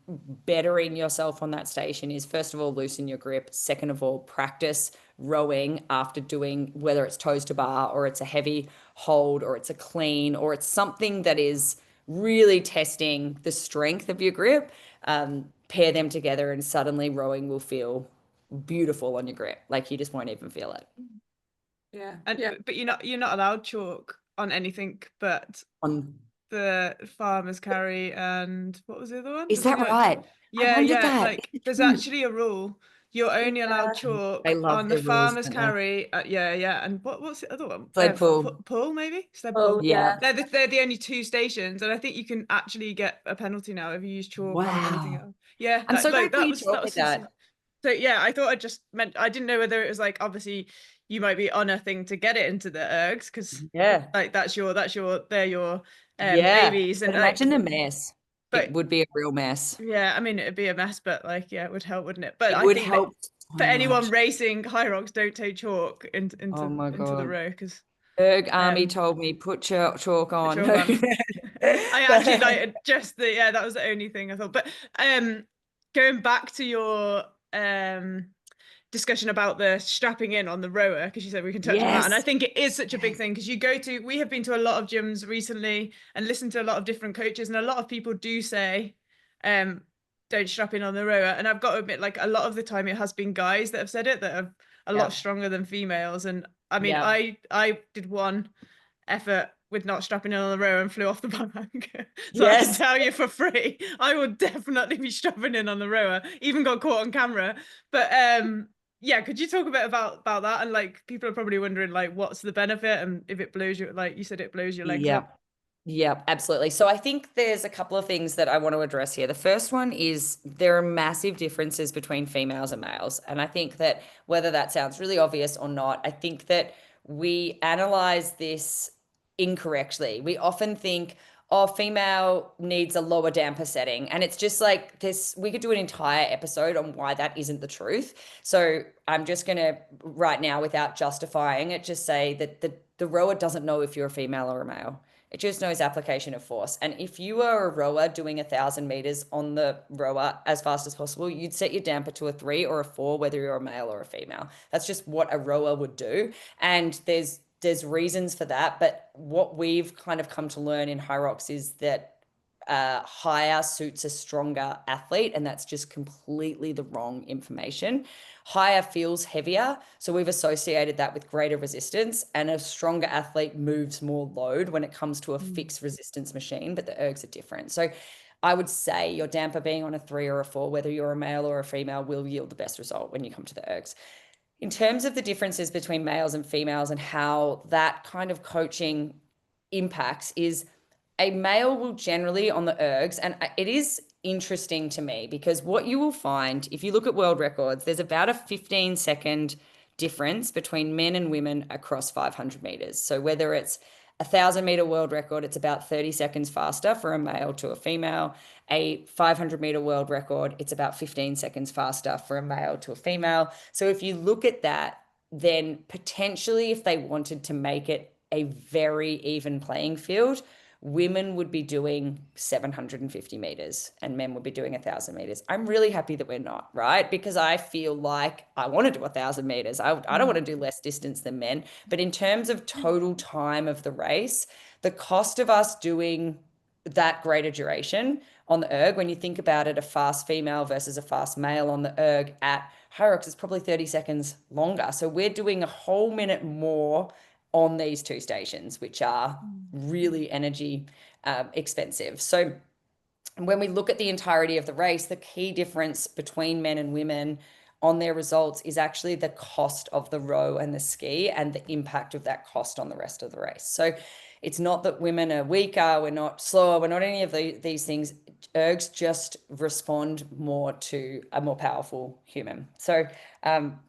bettering yourself on that station is, first of all, loosen your grip. Second of all, practice rowing after doing, whether it's toes to bar or it's a heavy hold or it's a clean or it's something that is really testing the strength of your grip. Pair them together and suddenly rowing will feel beautiful on your grip. Like you just won't even feel it. Yeah. But you're not allowed chalk on anything but On the farmer's carry and what was the other one? Is that right? Yeah, I wondered yeah. that. Like there's actually a rule. You're only allowed chalk They love on the their rules, farmer's don't they? carry. Yeah. And what's the other one? Sled pull. Pull maybe? Sled Oh, pull. Yeah. They're the only two stations, and I think you can actually get a penalty now if you use chalk on anything Wow. else. Yeah, I'm so glad that you was told me that. so yeah, I thought I didn't know whether it was like, obviously you might be on a thing to get it into the ergs because Yeah. like they're your Yeah. babies, and But like, imagine the mess. but It would be a real mess. yeah, I mean it'd be a mess, but like yeah, it would help, wouldn't it? But It I would think that help for so anyone much. racing Hyrox, don't take chalk Oh my into the God. row because Erg Army told me put chalk on. chalk on. I actually like just that was the only thing I thought. But going back to your discussion about the strapping in on the rower, because you said we can touch on that, and I Yes. think it is such a big thing because we have been to a lot of gyms recently and listened to a lot of different coaches, and a lot of people do say don't strap in on the rower, and I've got to admit, like a lot of the time it has been guys that have said it that are a lot stronger than females. And I mean, I did one effort with not strapping in on the rower and flew off the bank. So I can tell you for free, I would definitely be strapping in on the rower, even got caught on camera. But yeah, could you talk a bit about that? And like people are probably wondering like what's the benefit and if it blows you, like you said, it blows your legs up. Yeah, absolutely. So I think there's a couple of things that I want to address here. The first one is there are massive differences between females and males. And I think that whether that sounds really obvious or not, I think that we analyze this incorrectly. We often think, oh, female needs a lower damper setting. And it's just like this, we could do an entire episode on why that isn't the truth. So I'm just going to, right now, without justifying it, just say that the rower doesn't know if you're a female or a male. It just knows application of force. And if you are a rower doing 1,000 meters on the rower as fast as possible, you'd set your damper to a 3 or a 4, whether you're a male or a female. That's just what a rower would do. And there's reasons for that. But what we've kind of come to learn in Hyrox is that higher suits a stronger athlete, and that's just completely the wrong information. Higher feels heavier, so we've associated that with greater resistance, and a stronger athlete moves more load when it comes to a fixed resistance machine, but the ergs are different. So I would say your damper being on a 3 or a 4, whether you're a male or a female, will yield the best result when you come to the ergs. In terms of the differences between males and females and how that kind of coaching impacts is a male will generally on the ergs, and it is interesting to me because what you will find if you look at world records, there's about a 15-second difference between men and women across 500 meters. So whether it's 1,000-meter world record, it's about 30 seconds faster for a male to a female. A 500-meter world record, it's about 15 seconds faster for a male to a female. So if you look at that, then potentially if they wanted to make it a very even playing field, women would be doing 750 meters and men would be doing 1,000 meters. I'm really happy that we're not, right? Because I feel like I want to do 1,000 meters. I don't want to do less distance than men. But in terms of total time of the race, the cost of us doing that greater duration on the erg, when you think about it, a fast female versus a fast male on the erg at Hyrox is probably 30 seconds longer. So we're doing a whole minute more on these two stations, which are really energy expensive. So when we look at the entirety of the race, the key difference between men and women on their results is actually the cost of the row and the ski and the impact of that cost on the rest of the race. So it's not that women are weaker, we're not slower, we're not any of these things. Ergs just respond more to a more powerful human. So,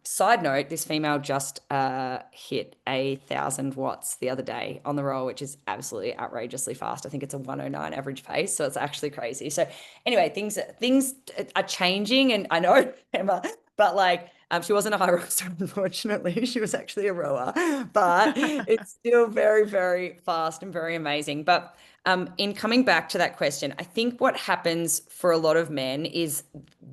side note, this female just hit 1,000 watts the other day on the roll, which is absolutely outrageously fast. I think it's a 109 average pace, so it's actually crazy. So anyway, things are changing, and I know, Emma, but like she wasn't a Hyrox, unfortunately. She was actually a rower, but it's still very, very fast and very amazing. But in coming back to that question, I think what happens for a lot of men is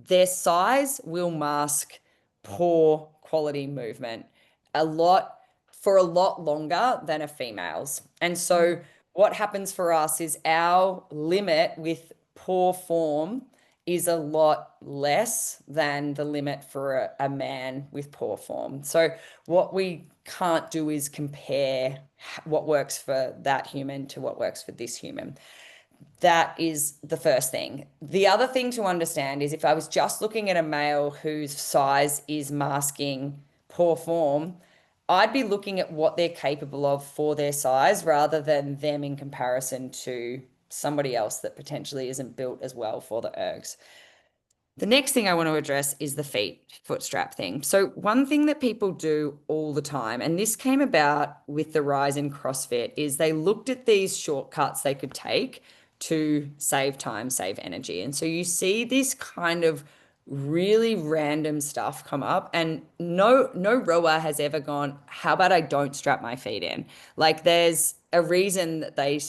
their size will mask poor quality movement for a lot longer than a female's. And so what happens for us is our limit with poor form is a lot less than the limit for a man with poor form. So what we can't do is compare what works for that human to what works for this human. That is the first thing. The other thing to understand is if I was just looking at a male whose size is masking poor form, I'd be looking at what they're capable of for their size rather than them in comparison to somebody else that potentially isn't built as well for the ergs. The next thing I want to address is the foot strap thing. So one thing that people do all the time, and this came about with the rise in CrossFit, is they looked at these shortcuts they could take to save time, save energy. And so you see this kind of really random stuff come up, and no rower has ever gone, how about I don't strap my feet in? Like there's a reason that they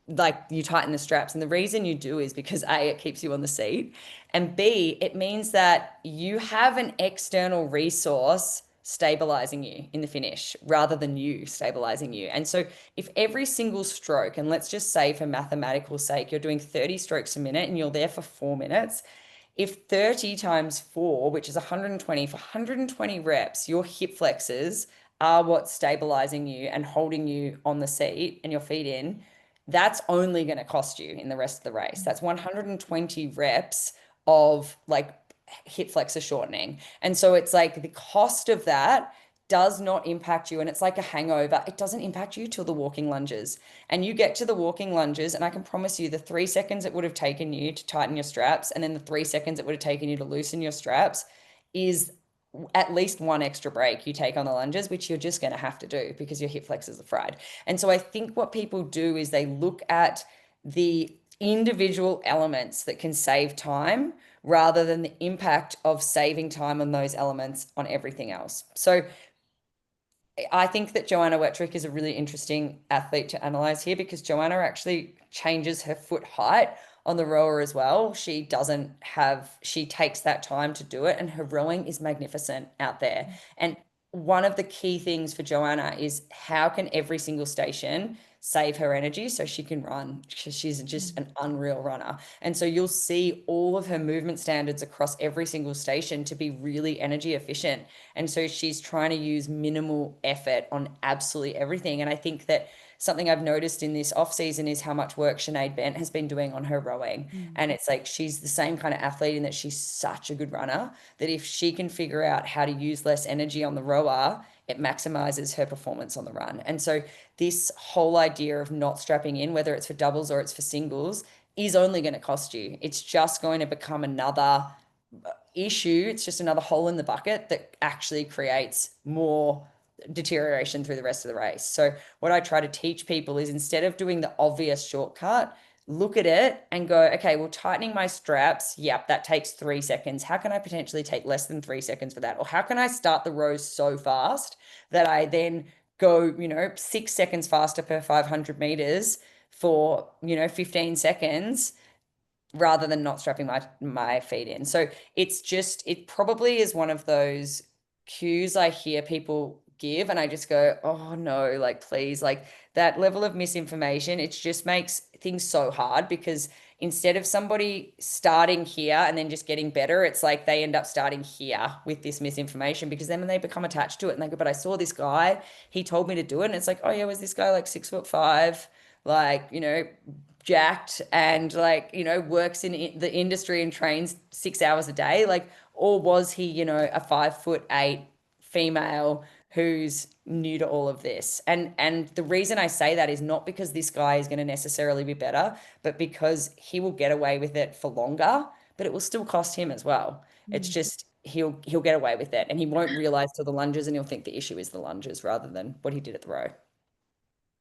like you tighten the straps, and the reason you do is because A, it keeps you on the seat, and B, it means that you have an external resource stabilizing you in the finish rather than you stabilizing you. And so if every single stroke, and let's just say for mathematical sake, you're doing 30 strokes a minute and you're there for 4 minutes, if 30 times 4, which is 120, for 120 reps, your hip flexors are what's stabilizing you and holding you on the seat and your feet in, that's only going to cost you in the rest of the race. That's 120 reps of like hip flexor shortening. And so it's like the cost of that does not impact you. And it's like a hangover. It doesn't impact you till the walking lunges. And you get to the walking lunges, and I can promise you the 3 seconds it would have taken you to tighten your straps, and then the 3 seconds it would have taken you to loosen your straps is at least one extra break you take on the lunges, which you're just going to have to do because your hip flexors are fried. And so I think what people do is they look at the individual elements that can save time rather than the impact of saving time on those elements on everything else. So I think that Joanna Wettrick is a really interesting athlete to analyze here because Joanna actually changes her foot height on the rower as well. She takes that time to do it, and her rowing is magnificent out there. And one of the key things for Joanna is how can every single station save her energy so she can run. She's just an unreal runner. And so you'll see all of her movement standards across every single station to be really energy efficient. And so she's trying to use minimal effort on absolutely everything. And I think that something I've noticed in this off season is how much work Sinead Bent has been doing on her rowing. And it's like, she's the same kind of athlete in that she's such a good runner that if she can figure out how to use less energy on the rower, it maximizes her performance on the run. And so this whole idea of not strapping in, whether it's for doubles or it's for singles, is only going to cost you. It's just going to become another issue. It's just another hole in the bucket that actually creates more deterioration through the rest of the race. So what I try to teach people is, instead of doing the obvious shortcut, look at it and go, okay, well, tightening my straps, yep, that takes 3 seconds. How can I potentially take less than 3 seconds for that? Or how can I start the rows so fast that I then go, 6 seconds faster per 500 meters for, 15 seconds rather than not strapping my feet in. So it probably is one of those cues I hear people give, and I just go, oh no, like, please, like, that level of misinformation, it just makes things so hard, because instead of somebody starting here and then just getting better, it's like they end up starting here with this misinformation, because then when they become attached to it and they go, but I saw this guy, he told me to do it. And it's like, oh yeah, was this guy like 6'5", like, jacked and like, works in the industry and trains 6 hours a day? Like, or was he, a 5'8" female who's new to all of this. And the reason I say that is not because this guy is going to necessarily be better, but because he will get away with it for longer, but it will still cost him as well. It's just he'll get away with it, and he won't realize till the lunges, and he'll think the issue is the lunges rather than what he did at the row.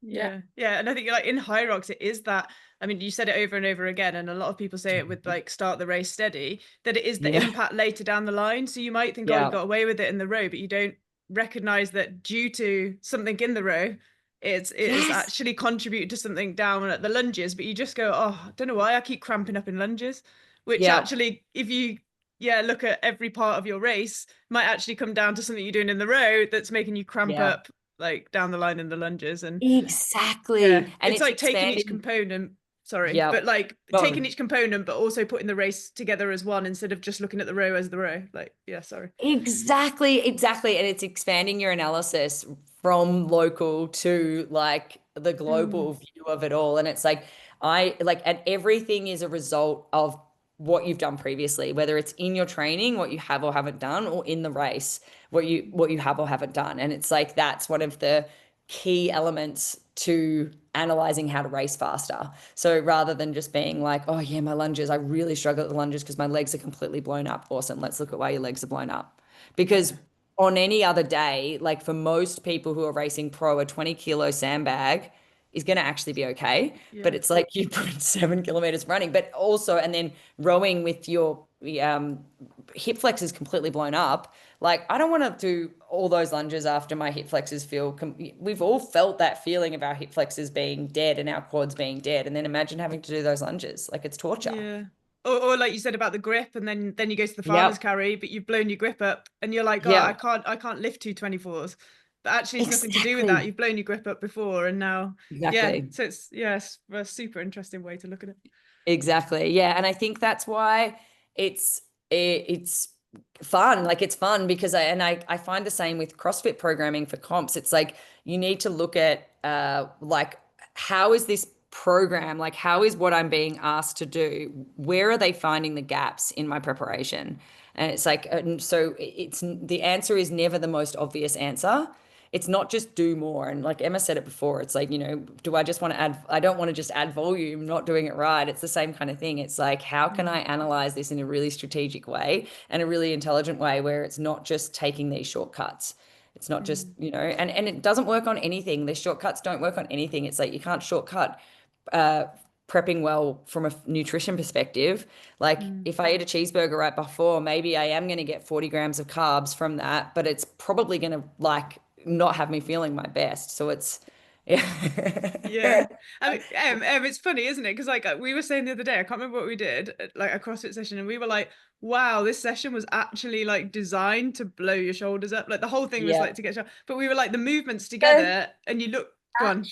Yeah. And I think like in Hyrox, it is that. I mean, you said it over and over again, and a lot of people say it with like start the race steady, that it is the impact later down the line. So you might think, oh, you got away with it in the row, but you don't recognize that due to something in the row, it is actually contributed to something down at the lunges. But you just go, oh, I don't know why I keep cramping up in lunges, which actually, if you look at every part of your race, might actually come down to something you're doing in the row that's making you cramp up like down the line in the lunges. And exactly, and it's like taking each component, but like taking each component but also putting the race together as one instead of just looking at the row as the row. Like exactly, and it's expanding your analysis from local to like the global view of it all. And it's like and everything is a result of what you've done previously, whether it's in your training, what you have or haven't done, or in the race, what you have or haven't done. And it's like that's one of the key elements to analyzing how to race faster. So rather than just being like, oh yeah, my lunges, I really struggle at the lunges because my legs are completely blown up. Awesome. Let's look at why your legs are blown up. Because on any other day, like for most people who are racing pro, a 20-kilo sandbag is going to actually be okay. But it's like you put 7 kilometers running, but also, and then rowing with your hip flexors completely blown up. Like, I don't want to do all those lunges after my hip flexors feel, we've all felt that feeling of our hip flexors being dead and our quads being dead. And then imagine having to do those lunges. Like, it's torture. Yeah. Or like you said about the grip, and then you go to the farmer's carry, but you've blown your grip up and you're like, oh, I can't lift 224s. But actually it's nothing to do with that. You've blown your grip up before, and now so it's a super interesting way to look at it. Exactly. Yeah. And I think that's why it's fun. Like, it's fun because I find the same with CrossFit programming for comps. It's like you need to look at like, how is this program, like how is what I'm being asked to do, where are they finding the gaps in my preparation? And it's like, so it's the answer is never the most obvious answer. It's not just do more. And like Emma said it before, it's like, do I just want to add, I don't want to just add volume, not doing it right. It's the same kind of thing. It's like, how can I analyze this in a really strategic way and a really intelligent way where it's not just taking these shortcuts? It's not just, and it doesn't work on anything. The shortcuts don't work on anything. It's like, you can't shortcut prepping well from a nutrition perspective. Like if I eat a cheeseburger right before, maybe I am going to get 40 grams of carbs from that, but it's probably going to like not have me feeling my best. So it's yeah. I mean, it's funny, isn't it? Because like we were saying the other day, I can't remember what we did, like a CrossFit session, and we were like, wow, this session was actually like designed to blow your shoulders up. Like the whole thing was like to get shot, but we were like the movements together, and you look on.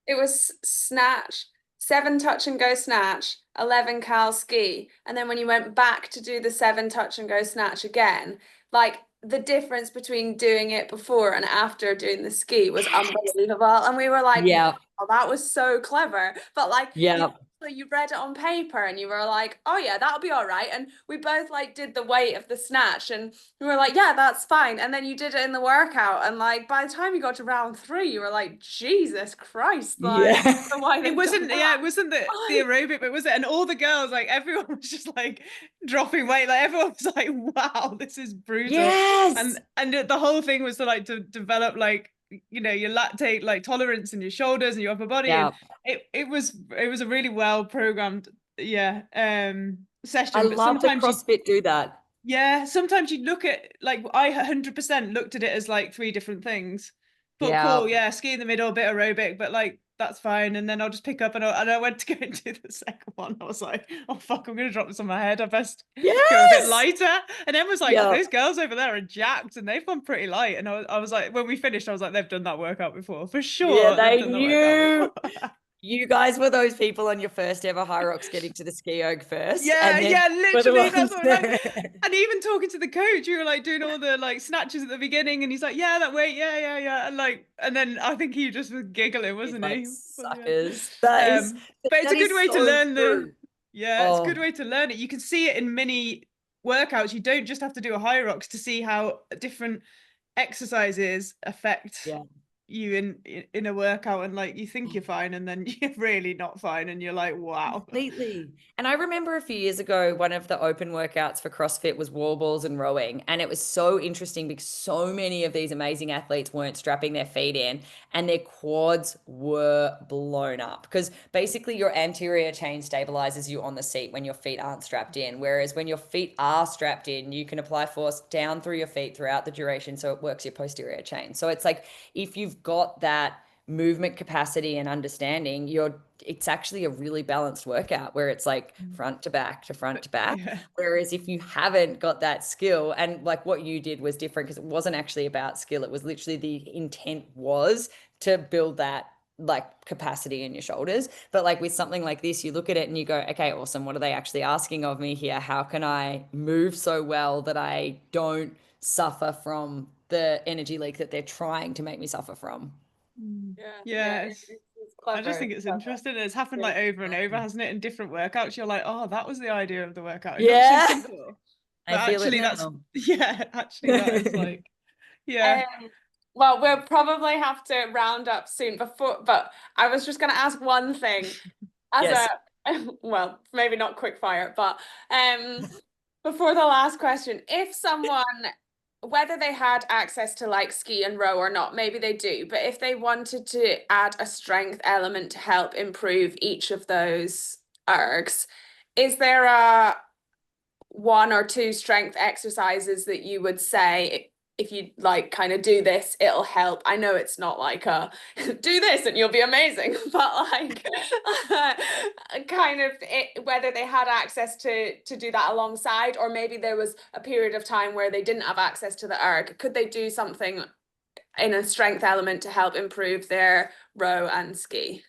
It was snatch, 7 touch and go snatch, 11 cal ski, and then when you went back to do the 7 touch and go snatch again, like the difference between doing it before and after doing the ski was unbelievable. And we were like, oh, that was so clever. But like, you read it on paper and you were like, oh yeah, that'll be all right. And we both like did the weight of the snatch and we were like, yeah, that's fine. And then you did it in the workout. And like, by the time you got to round 3, you were like, Jesus Christ. Like, it wasn't the aerobic, but was it? And all the girls, like everyone was just like dropping weight. Like everyone was like, wow, this is brutal. Yes. And the whole thing was to develop like, your lactate like tolerance in your shoulders and your upper body. And it was a really well programmed session. I love that CrossFit do that. Yeah, sometimes you look at like I 100% looked at it as like 3 different things. But cool, ski in the middle, bit aerobic, but like that's fine. And then I'll just pick up and I went to go and do the second one. I was like, oh fuck, I'm gonna drop this on my head. I best go a bit lighter. And Em was like, those girls over there are jacked and they've gone pretty light. And I was like, when we finished, I was like, they've done that workout before for sure. Yeah, they knew. You guys were those people on your first ever Hyrox getting to the Ski Erg first. Literally. That's what and even talking to the coach, you were like doing all the like snatches at the beginning, and he's like, yeah, that weight, and then I think he just was giggling, wasn't he? Suckers. But it's a good way to learn it's a good way to learn it. You can see it in mini workouts. You don't just have to do a Hyrox to see how different exercises affect Yeah. you in a workout, and like you think you're fine and then you're really not fine, and you're like, wow. Completely. And I remember a few years ago, one of the open workouts for CrossFit was wall balls and rowing. And it was so interesting because so many of these amazing athletes weren't strapping their feet in and their quads were blown up, because basically your anterior chain stabilizes you on the seat when your feet aren't strapped in. Whereas when your feet are strapped in, you can apply force down through your feet throughout the duration. So it works your posterior chain. So it's like, if you've got that movement capacity and understanding, it's actually a really balanced workout where it's like front to back to front to back. Yeah. Whereas if you haven't got that skill, and like what you did was different because it wasn't actually about skill, it was literally the intent was to build that like capacity in your shoulders. But like with something like this, you look at it and you go, okay, awesome, what are they actually asking of me here? How can I move so well that I don't suffer from the energy leak that they're trying to make me suffer from? Yeah, it's clever. I just think it's interesting. It's happened like over and over, hasn't it? In different workouts, you're like, oh, that was the idea of the workout. It looks so Yeah. simple, but I feel it actually that's now. yeah, actually that is like, yeah. Well, we'll probably have to round up soon but I was just going to ask one thing as Yes. well, maybe not quick fire, but before the last question, if someone, whether they had access to like ski and row or not, maybe they do, but if they wanted to add a strength element to help improve each of those ergs, is there a one or two strength exercises that you would say, if you like kind of do this, it'll help? I know it's not like a do this and you'll be amazing, but like kind of whether they had access to do that alongside, or maybe there was a period of time where they didn't have access to the erg, could they do something in a strength element to help improve their row and ski?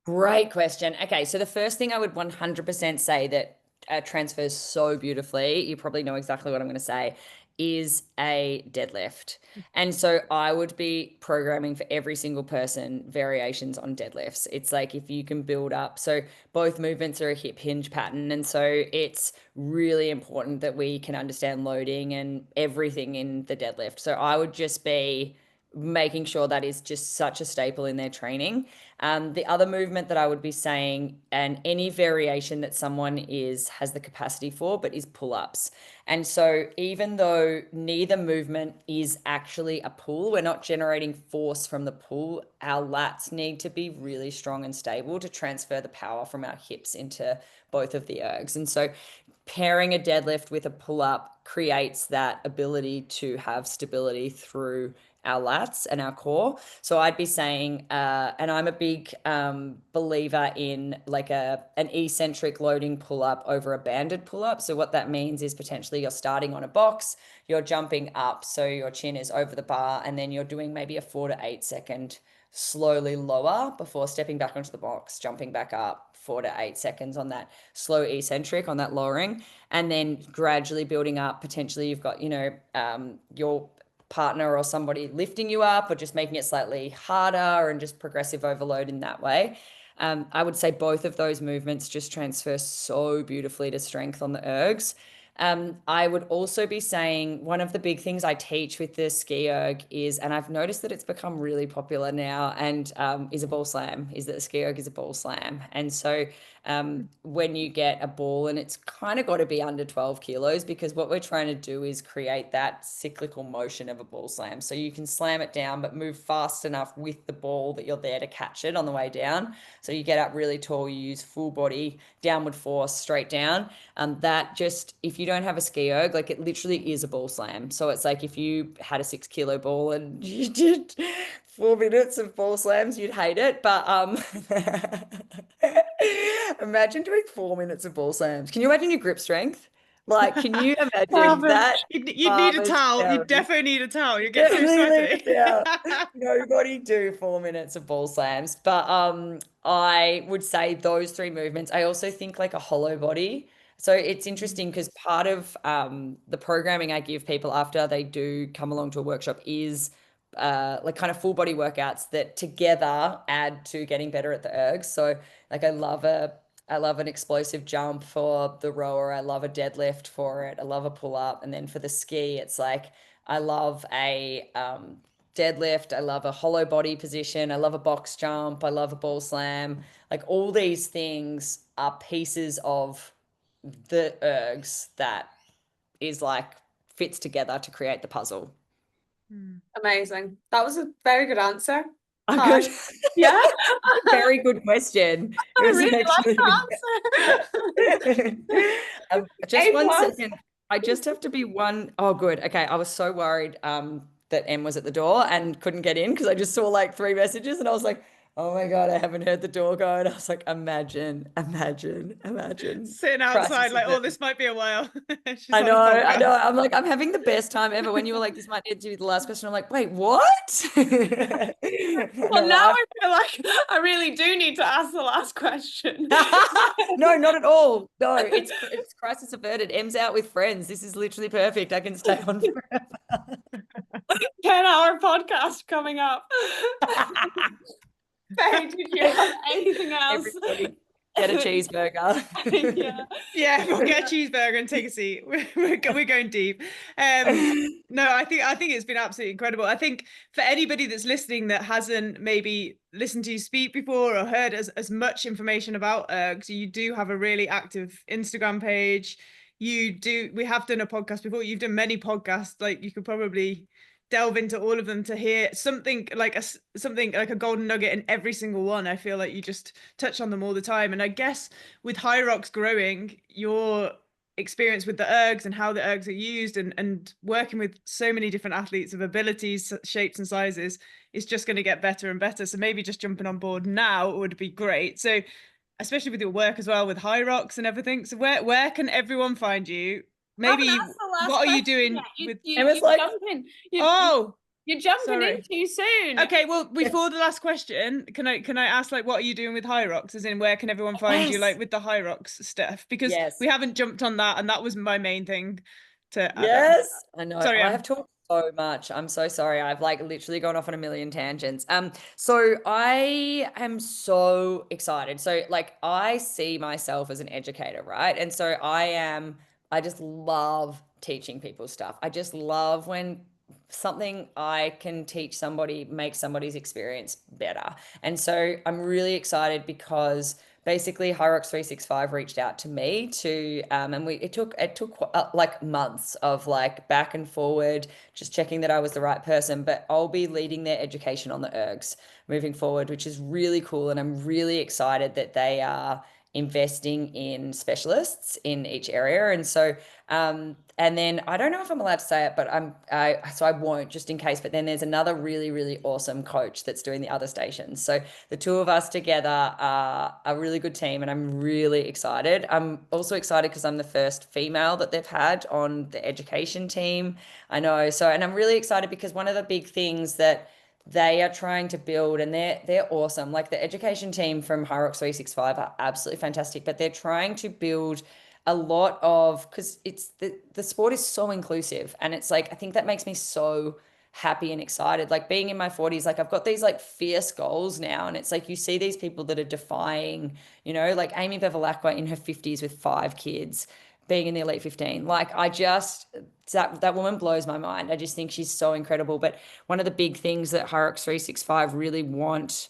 Great question. Okay, so the first thing I would 100% say that transfers so beautifully, you probably know exactly what I'm going to say, is a deadlift. And so I would be programming for every single person variations on deadlifts. It's like if you can build up, so both movements are a hip hinge pattern. And so it's really important that we can understand loading and everything in the deadlift. So I would just be making sure that is just such a staple in their training. The other movement that I would be saying, and any variation that someone has the capacity for, but is pull-ups. And so even though neither movement is actually a pull, we're not generating force from the pull, our lats need to be really strong and stable to transfer the power from our hips into both of the ergs. And so pairing a deadlift with a pull-up creates that ability to have stability through our lats and our core. So I'd be saying, and I'm a big believer in like an eccentric loading pull-up over a banded pull-up. So what that means is potentially you're starting on a box, you're jumping up, so your chin is over the bar, and then you're doing maybe a 4 to 8 second slowly lower before stepping back onto the box, jumping back up, 4 to 8 seconds on that slow eccentric, on that lowering, and then gradually building up. Potentially you've got, your partner or somebody lifting you up, or just making it slightly harder and just progressive overload in that way. I would say both of those movements just transfer so beautifully to strength on the ergs. I would also be saying one of the big things I teach with the Ski Erg is, and I've noticed that it's become really popular now, and is a ball slam, is that the Ski Erg is a ball slam. And so when you get a ball, and it's kind of got to be under 12 kilos, because what we're trying to do is create that cyclical motion of a ball slam. So you can slam it down, but move fast enough with the ball that you're there to catch it on the way down. So you get up really tall, you use full body downward force straight down. That just, if you don't have a Ski Erg, like it literally is a ball slam. So it's like if you had a 6 kilo ball and you did 4 minutes of ball slams, you'd hate it. But imagine doing 4 minutes of ball slams. Can you imagine your grip strength? Like, can you imagine that? You'd need a towel. You'd definitely need a towel. You get so sweaty. Nobody do 4 minutes of ball slams. But I would say those 3 movements. I also think like a hollow body. So it's interesting because part of the programming I give people after they do come along to a workshop is like kind of full body workouts that together add to getting better at the ergs. So like I love an explosive jump for the rower. I love a deadlift for it. I love a pull up. And then for the ski, it's like I love a deadlift. I love a hollow body position. I love a box jump. I love a ball slam. Like all these things are pieces of the ergs that is like fits together to create the puzzle. Amazing. That was a very good answer. I'm Hi. good. Yeah. Very good question. It I was really like actually the answer. just A 1 plus. second. I just have to be one. Oh, good. Okay. I was so worried that Em was at the door and couldn't get in because I just saw like 3 messages and I was like, oh my God, I haven't heard the door go. And I was like, imagine. Sitting outside, like, oh, this might be a while. She's I on a know. podcast. I'm like, I'm having the best time ever. When you were like, this might need to be the last question. I'm like, wait, what? Well, now I feel like I really do need to ask the last question. No, not at all. No, it's crisis averted. Em's out with friends. This is literally perfect. I can stay on forever. 10-hour podcast coming up. Faye, did you have anything else? Everybody get a cheeseburger. Yeah, we'll get a cheeseburger and take a seat. We're going deep. No, I think it's been absolutely incredible. I think for anybody that's listening that hasn't maybe listened to you speak before or heard as much information about Ergs, you do have a really active Instagram page. We have done a podcast before. You've done many podcasts. Like you could probably delve into all of them to hear something like a golden nugget in every single one. I feel like you just touch on them all the time. And I guess with Hyrox growing, your experience with the ergs and how the ergs are used and working with so many different athletes of abilities, shapes and sizes is just going to get better and better. So maybe just jumping on board now would be great. So especially with your work as well with Hyrox and everything. So where can everyone find you? Maybe what are you doing with Emma's like, jumping. You're jumping in too soon. Okay, well, before the last question, can I ask like what are you doing with Hyrox? As in, where can everyone find you like with the Hyrox stuff? Because we haven't jumped on that, and that was my main thing to Yes, I know. Sorry, I have talked so much. I'm so sorry. I've like literally gone off on a million tangents. So I am so excited. So like I see myself as an educator, right? And so I just love teaching people stuff. I just love when something I can teach somebody makes somebody's experience better. And so I'm really excited because basically Hyrox 365 reached out to me to and it took like months of like back and forward, just checking that I was the right person, but I'll be leading their education on the ergs moving forward, which is really cool. And I'm really excited that they are investing in specialists in each area. And so and then I don't know if I'm allowed to say it, but so I won't just in case. But then there's another really, really awesome coach that's doing the other stations. So the two of us together are a really good team, and I'm really excited. I'm also excited because I'm the first female that they've had on the education team. I know. So, and I'm really excited because one of the big things that they are trying to build, and they're awesome. Like the education team from Hyrox 365 are absolutely fantastic, but they're trying to build a lot of, because it's the sport is so inclusive, and it's like I think that makes me so happy and excited. Like being in my 40s, like I've got these like fierce goals now, and it's like you see these people that are defying, like Amy Bevilacqua in her 50s with 5 kids being in the elite 15. Like that woman blows my mind. I just think she's so incredible. But one of the big things that Hyrox 365 really want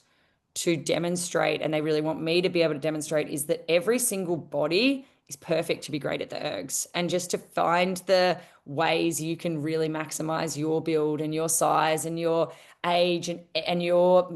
to demonstrate, and they really want me to be able to demonstrate, is that every single body is perfect to be great at the ergs, and just to find the ways you can really maximize your build and your size and your age and your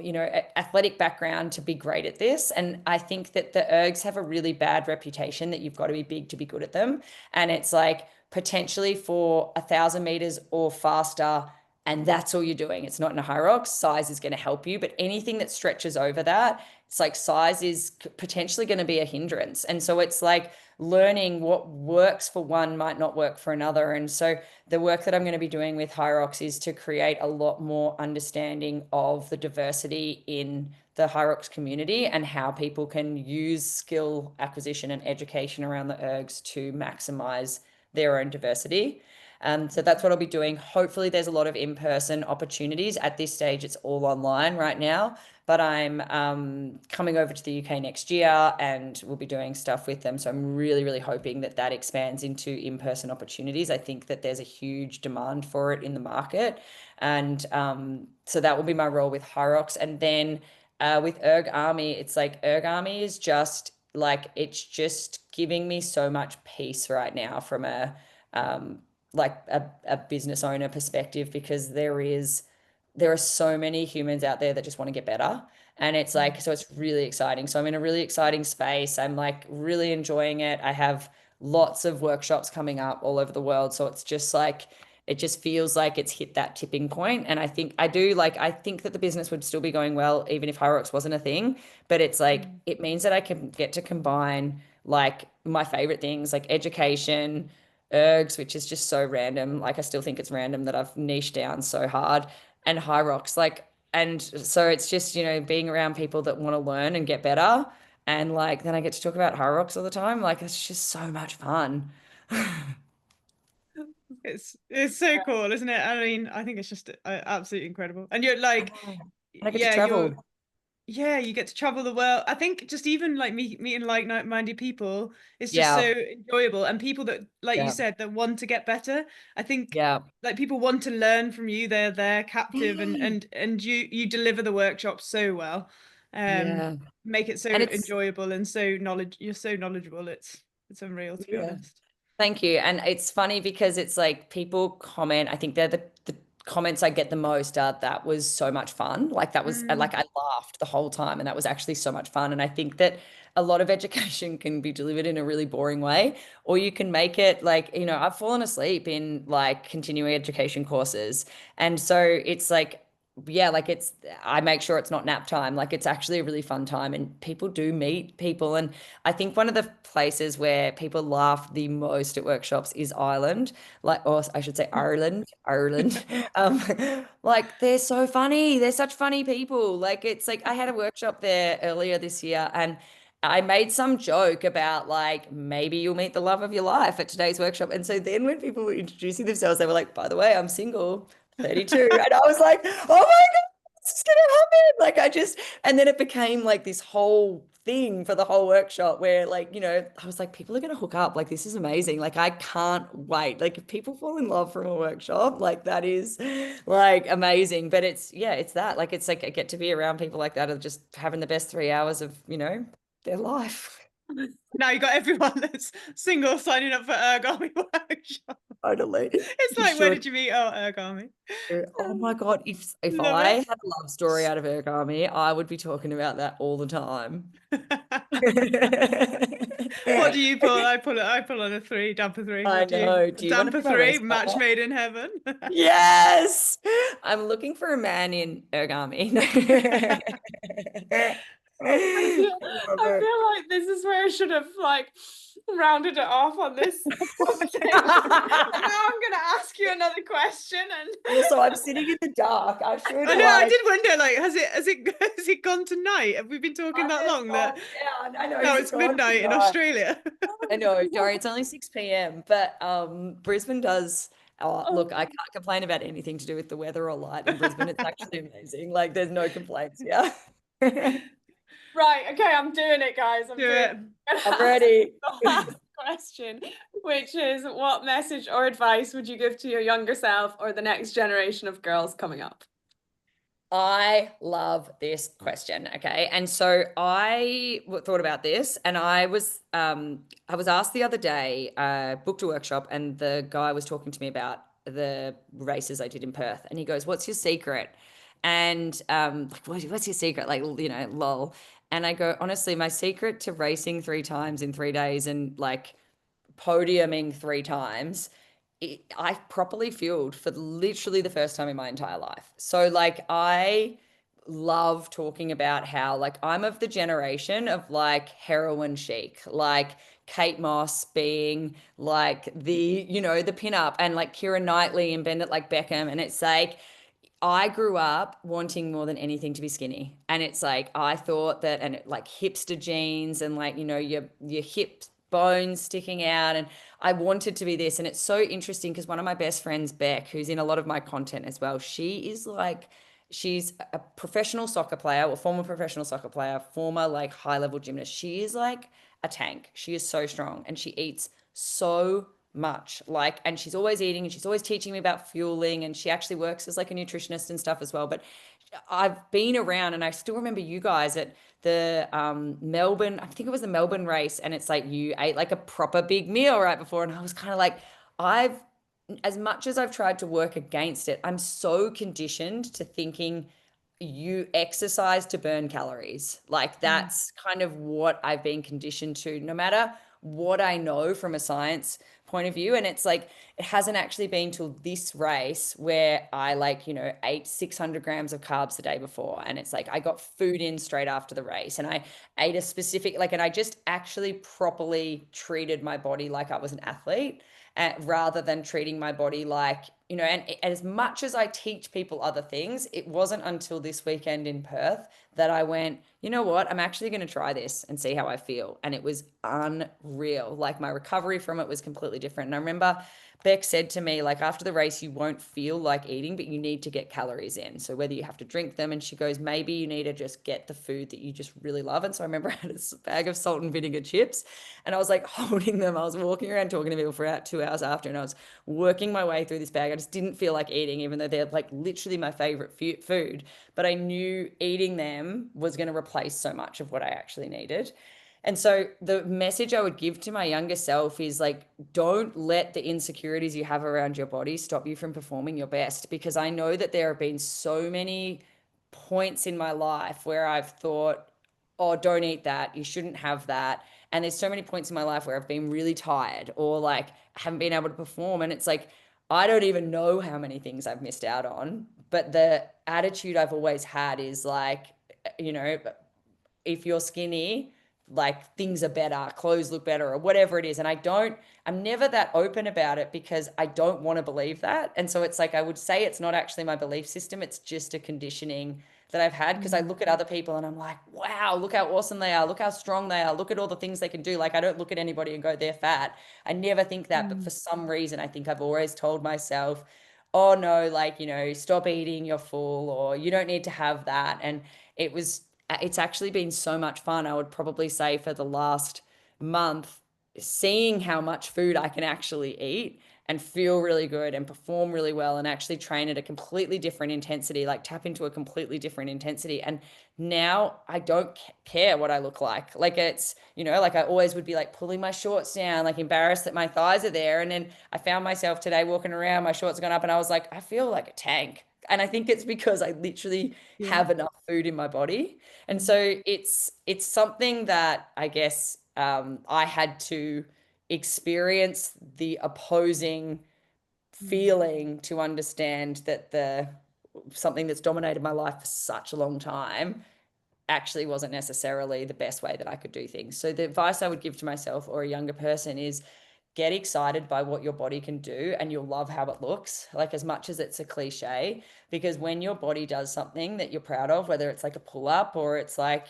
athletic background to be great at this. And I think that the ergs have a really bad reputation that you've got to be big to be good at them, and it's like potentially for 1,000 meters or faster, and that's all you're doing. It's not in a Hyrox. Size is going to help you, but anything that stretches over that, it's like size is potentially going to be a hindrance. And so it's like learning what works for one might not work for another. And so the work that I'm going to be doing with Hyrox is to create a lot more understanding of the diversity in the Hyrox community and how people can use skill acquisition and education around the ergs to maximize their own diversity. So that's what I'll be doing. Hopefully there's a lot of in-person opportunities. At this stage, it's all online right now, but I'm coming over to the UK next year and we'll be doing stuff with them. So I'm really, really hoping that that expands into in-person opportunities. I think that there's a huge demand for it in the market. And so that will be my role with Hyrox. And then with Erg Army, it's like Erg Army is just like, it's just giving me so much peace right now from a like a business owner perspective, because there are so many humans out there that just want to get better. And it's like, so it's really exciting. So I'm in a really exciting space. I'm like really enjoying it. I have lots of workshops coming up all over the world. So it's just like, it just feels like it's hit that tipping point. And I think I think that the business would still be going well, even if Hyrox wasn't a thing. But it's like, it means that I can get to combine like my favorite things like education, Ergs, which is just so random. Like I still think it's random that I've niched down so hard, and Hyrox. Like, and so it's just, being around people that want to learn and get better. And like then I get to talk about Hyrox all the time. Like it's just so much fun. It's so cool, isn't it? I mean, I think it's just absolutely incredible. And you're like, And I get to yeah, travel. you get to travel the world. I think just even like meeting like-minded people is just Yeah. so enjoyable, and people that, like you Yeah. said, that want to get better. I think Yeah. like people want to learn from you. They're captive, and you deliver the workshop so well. Yeah. Make it so And it's, enjoyable and you're so knowledgeable. It's unreal, to be yeah. honest. Thank you. And it's funny because it's like people comment, I think they're the comments I get the most are that was so much fun. Like that was like I laughed the whole time and that was actually so much fun. And I think that a lot of education can be delivered in a really boring way, or you can make it like, I've fallen asleep in like continuing education courses. And so it's like, yeah, like I make sure it's not nap time. Like it's actually a really fun time and people do meet people. And I think one of the places where people laugh the most at workshops is Ireland, like, or I should say Ireland. Um, like they're so funny. They're such funny people. Like it's like I had a workshop there earlier this year and I made some joke about like maybe you'll meet the love of your life at today's workshop. And so then when people were introducing themselves, they were like, by the way, I'm single, 32. And I was like, oh my God, this is gonna happen. Like and then it became like this whole thing for the whole workshop where like, I was like, people are gonna hook up. Like this is amazing. Like I can't wait. Like if people fall in love from a workshop, like that is like amazing. But it's that. Like it's like I get to be around people like that of just having the best 3 hours of, their life. Now you got everyone that's single signing up for Erg Army workshop. Totally. It's like, where did you meet? Oh, Erg Army. Oh my God. If Love I it. had a love story out of Erg Army, I would be talking about that all the time. What do you pull? I pull on a 3, damper 3. I What do you? know. Do you want to Damper be my 3, race match partner? made in heaven. Yes. I'm looking for a man in Erg Army. I feel like this is where I should have like rounded it off on this conversation. Now I'm gonna ask you another question and Also, I'm sitting in the dark. I should I know, I did wonder, like, has it gone tonight? Have we been talking that long that I know. now it's midnight in Australia? I know, sorry, it's only 6 p.m. But Brisbane does look, I can't complain about anything to do with the weather or light in Brisbane. It's actually amazing. Like there's no complaints here. right, okay, I'm doing it, guys. I'm Do doing it. I'm ready. The last question, which is what message or advice would you give to your younger self or the next generation of girls coming up? I love this question. Okay. And so I thought about this and I was asked the other day, booked a workshop and the guy was talking to me about the races I did in Perth. And he goes, what's your secret? And like, what's your secret? Like, lol. And I go, honestly, my secret to racing 3 times in 3 days and like podiuming 3 times, I properly fueled for literally the first time in my entire life. So like I love talking about how like I'm of the generation of like heroin chic, like Kate Moss being like the pinup, and like Keira Knightley and Bend It Like Beckham. And it's like I grew up wanting more than anything to be skinny. And it's like I thought that, and like hipster jeans and like, your hip bones sticking out, and I wanted to be this. And it's so interesting because one of my best friends, Beck, who's in a lot of my content as well, she's a professional soccer player, or former professional soccer player, former like high level gymnast. She is like a tank. She is so strong, and she eats so much, like, and she's always eating, and she's always teaching me about fueling, and she actually works as like a nutritionist and stuff as well. But I've been around, and I still remember you guys at the Melbourne, I think it was the Melbourne race, and it's like you ate like a proper big meal right before, and I was kind of like, as much as I've tried to work against it, I'm so conditioned to thinking you exercise to burn calories. Like that's kind of what I've been conditioned to, no matter what I know from a science point of view. And it's like, it hasn't actually been till this race where I like, ate 600 grams of carbs the day before. And it's like, I got food in straight after the race, and I ate a specific, like, and I just actually properly treated my body like I was an athlete, rather than treating my body like, and as much as I teach people other things, it wasn't until this weekend in Perth that I went, you know what, I'm actually going to try this and see how I feel. And it was unreal. Like my recovery from it was completely different. And I remember Beck said to me, like, after the race, you won't feel like eating, but you need to get calories in. So whether you have to drink them, and she goes, maybe you need to just get the food that you just really love. And so I remember I had a bag of salt and vinegar chips, and I was like holding them. I was walking around talking to people for about 2 hours after, and I was working my way through this bag. I just didn't feel like eating, even though they're like literally my favorite food. But I knew eating them was going to replace so much of what I actually needed. And so the message I would give to my younger self is like, don't let the insecurities you have around your body stop you from performing your best. Because I know that there have been so many points in my life where I've thought, oh, don't eat that, you shouldn't have that. And there's so many points in my life where I've been really tired, or like haven't been able to perform. And it's like, I don't even know how many things I've missed out on. But the attitude I've always had is like, if you're skinny, like things are better, clothes look better, or whatever it is. And I'm never that open about it because I don't want to believe that. And so it's like, I would say it's not actually my belief system. It's just a conditioning that I've had, because I look at other people and I'm like, wow, look how awesome they are. Look how strong they are. Look at all the things they can do. Like, I don't look at anybody and go, they're fat. I never think that. But for some reason, I think I've always told myself, oh no, like, stop eating, you're full, or you don't need to have that. And it's actually been so much fun. I would probably say for the last month, seeing how much food I can actually eat and feel really good and perform really well, and actually train at a completely different intensity, like tap into a completely different intensity. And now I don't care what I look like. Like it's, like I always would be like pulling my shorts down, like embarrassed that my thighs are there. And then I found myself today walking around, my shorts gone up, and I was like, I feel like a tank. And I think it's because I literally have enough food in my body. And so it's something that I guess I had to experience the opposing feeling to understand that something that's dominated my life for such a long time actually wasn't necessarily the best way that I could do things. So the advice I would give to myself or a younger person is, get excited by what your body can do, and you'll love how it looks, like as much as it's a cliche. Because when your body does something that you're proud of, whether it's like a pull-up or it's like,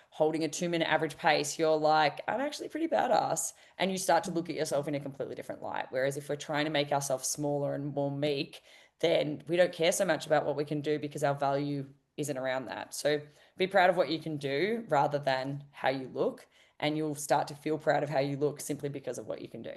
holding a 2-minute average pace, you're like, I'm actually pretty badass. And you start to look at yourself in a completely different light. Whereas if we're trying to make ourselves smaller and more meek, then we don't care so much about what we can do, because our value isn't around that. So be proud of what you can do rather than how you look, and you'll start to feel proud of how you look simply because of what you can do.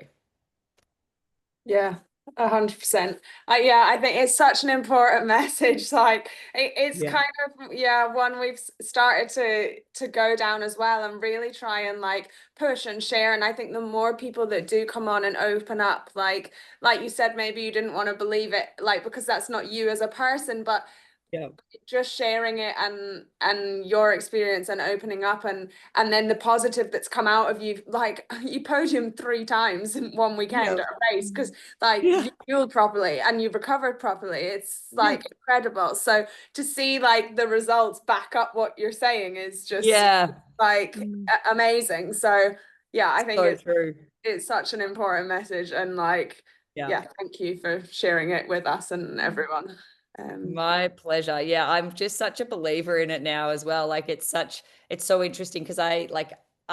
Yeah, 100%. I think it's such an important message. Like it's kind of one we've started to go down as well, and really try and like push and share. And I think the more people that do come on and open up, like you said, maybe you didn't want to believe it, like because that's not you as a person, but just sharing it and your experience and opening up, and then the positive that's come out of you, like you podiumed 3 times in one weekend at a race because you fueled properly and you recovered properly. It's like incredible. So to see like the results back up what you're saying is just like amazing. So I think so true. It's such an important message, and like thank you for sharing it with us and everyone. My pleasure. Yeah, I'm just such a believer in it now as well. Like it's so interesting because I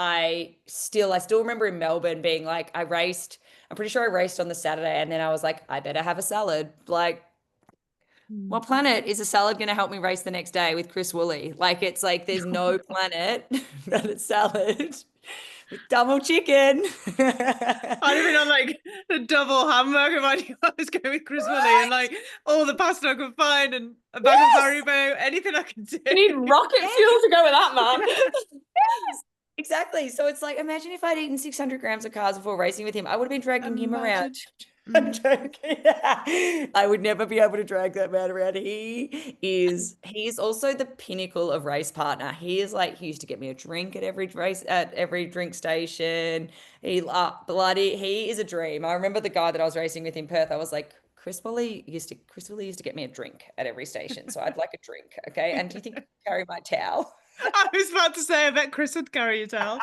I still remember in Melbourne being like, I'm pretty sure I raced on the Saturday, and then I was like, I better have a salad. Like, what planet is a salad going to help me race the next day with Chris Woolley? Like, it's like there's no planet that it's salad with double chicken. I'd have been on like the double hamburger. I was going with Chris Woolley and like all the pasta I could find and a bag of Haribo, anything I could do. You need rocket fuel to go with that, man. Yes, exactly. So it's like, imagine if I'd eaten 600 grams of carbs before racing with him. I would have been dragging him around. I'm joking. I would never be able to drag that man around. He is also the pinnacle of race partner. He used to get me a drink at every race, at every drink station. He is a dream. I remember the guy that I was racing with in Perth. I was like, Chris Woolley used to get me a drink at every station. So I'd like a drink. Okay. And do you think I could carry my towel? I was about to say, I bet Chris would carry your towel.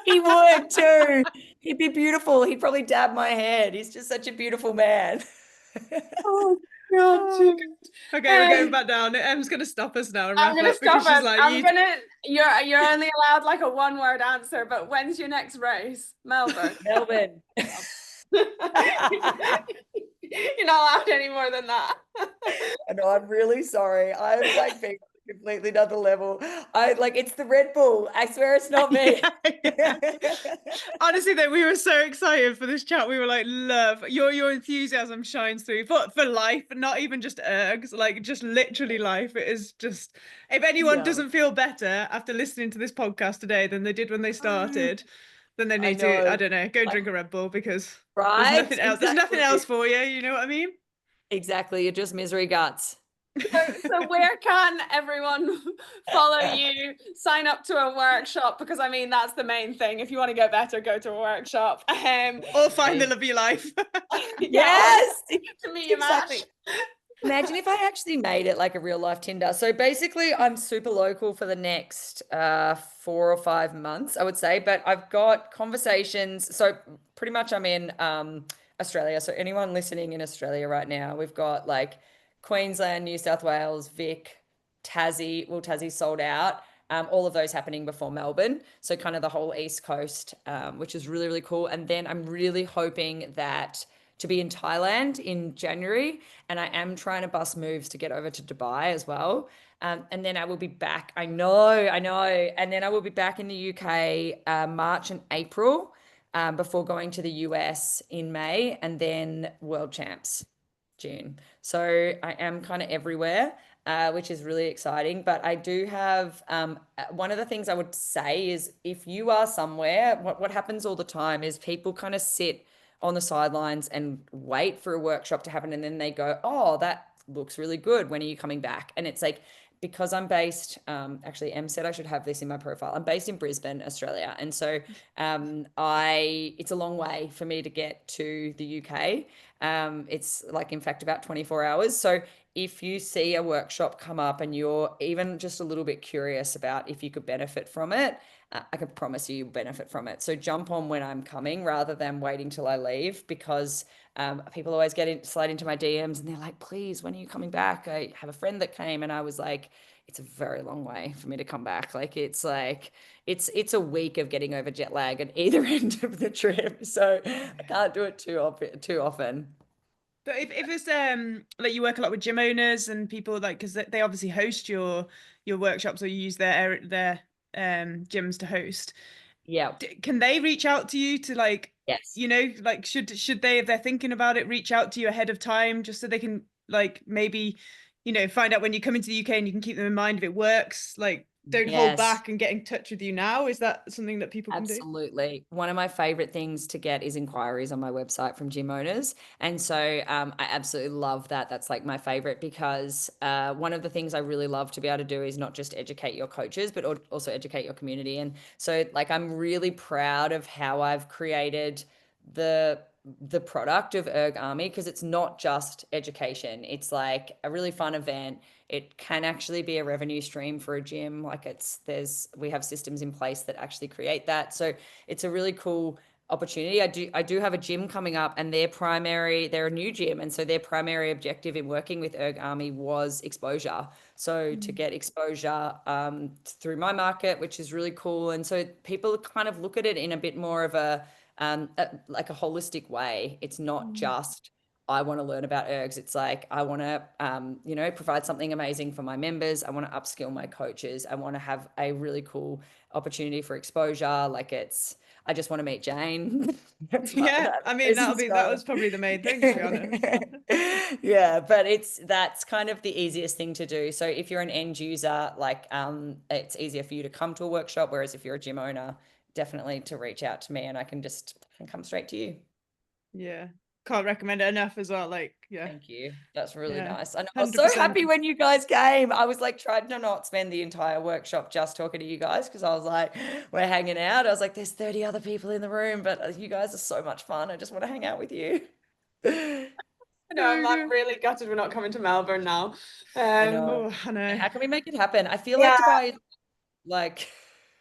He would too. He'd be beautiful. He'd probably dab my head. He's just such a beautiful man. Oh God. Okay, we're going back down. Em's gonna stop us now. I'm gonna stop us. Like, you're only allowed like a one-word answer, but when's your next race? Melbourne. Melbourne. You're not allowed any more than that. I know, I'm really sorry. I'm like being completely another level. It's the Red Bull. I swear it's not me. Honestly, though, we were so excited for this chat. We were like, love your enthusiasm shines through for life, and not even just ergs, like just literally life. It is just, if anyone doesn't feel better after listening to this podcast today than they did when they started, then they need to, I don't know, go drink a Red Bull, because there's nothing else. There's nothing else for you. You know what I mean? Exactly. You're just misery guts. So where can everyone follow you, sign up to a workshop? Because I mean, that's the main thing. If you want to get better, go to a workshop. Or find the love of your life. Yes. To meet your match. Imagine if I actually made it like a real life Tinder. So basically, I'm super local for the next 4 or 5 months, I would say. But I've got conversations. So pretty much I'm in Australia. So anyone listening in Australia right now, we've got like Queensland, New South Wales, Vic, Tassie. Well, Tassie's sold out. All of those happening before Melbourne. So kind of the whole East Coast, which is really, really cool. And then I'm really hoping to be in Thailand in January. And I am trying to bust moves to get over to Dubai as well. And then I will be back. I know. And then I will be back in the UK March and April before going to the US in May, and then World Champs June. So I am kind of everywhere, which is really exciting. But I do have one of the things I would say is, if you are somewhere, what happens all the time is people kind of sit on the sidelines and wait for a workshop to happen, and then they go, oh, that looks really good, when are you coming back? And it's like, because I'm based, actually Em said I should have this in my profile, I'm based in Brisbane, Australia, and so it's a long way for me to get to the UK. It's like, in fact, about 24 hours. So if you see a workshop come up and you're even just a little bit curious about if you could benefit from it, I can promise you'll benefit from it. So jump on when I'm coming rather than waiting till I leave, because people always slide into my DMs and they're like, please, when are you coming back? I have a friend that came, and I was like, it's a very long way for me to come back. It's a week of getting over jet lag at either end of the trip. So I can't do it too often. But if it's like, you work a lot with gym owners and people, like, because they obviously host your workshops, or you use their gyms to host. Yeah. Can they reach out to you to, like, yes, you know, like, should they, if they're thinking about it, reach out to you ahead of time, just so they can, like, maybe, you know, find out when you come into the UK and you can keep them in mind if it works, like, don't hold back and get in touch with you now? Is that something that people can do? Absolutely. One of my favorite things to get is inquiries on my website from gym owners. And so I absolutely love that. That's like my favorite, because one of the things I really love to be able to do is not just educate your coaches, but also educate your community. And so, like, I'm really proud of how I've created the product of Erg Army, because it's not just education. It's like a really fun event. It can actually be a revenue stream for a gym. Like, we have systems in place that actually create that. So it's a really cool opportunity. I do have a gym coming up, and they're a new gym, and so their primary objective in working with Erg Army was exposure. So to get exposure through my market, which is really cool. And so people kind of look at it in a bit more of like a holistic way. It's not just I want to learn about ergs. It's like I want to provide something amazing for my members. I want to upskill my coaches. I want to have a really cool opportunity for exposure. Like I just want to meet Jane. Yeah, I mean that was probably the main thing, to be honest. Yeah, but that's kind of the easiest thing to do. So if you're an end user, like it's easier for you to come to a workshop, whereas if you're a gym owner, definitely to reach out to me, and I can come straight to you. Yeah, can't recommend it enough as well. Like, yeah, thank you, that's really nice. And I was 100%. so happy when you guys came. I was like trying to not spend the entire workshop just talking to you guys, because I was like, we're hanging out. I was like, there's 30 other people in the room, but you guys are so much fun. I just want to hang out with you. No, I'm like really gutted we're not coming to Melbourne now. I know. I know. How can we make it happen? I feel like Dubai, like,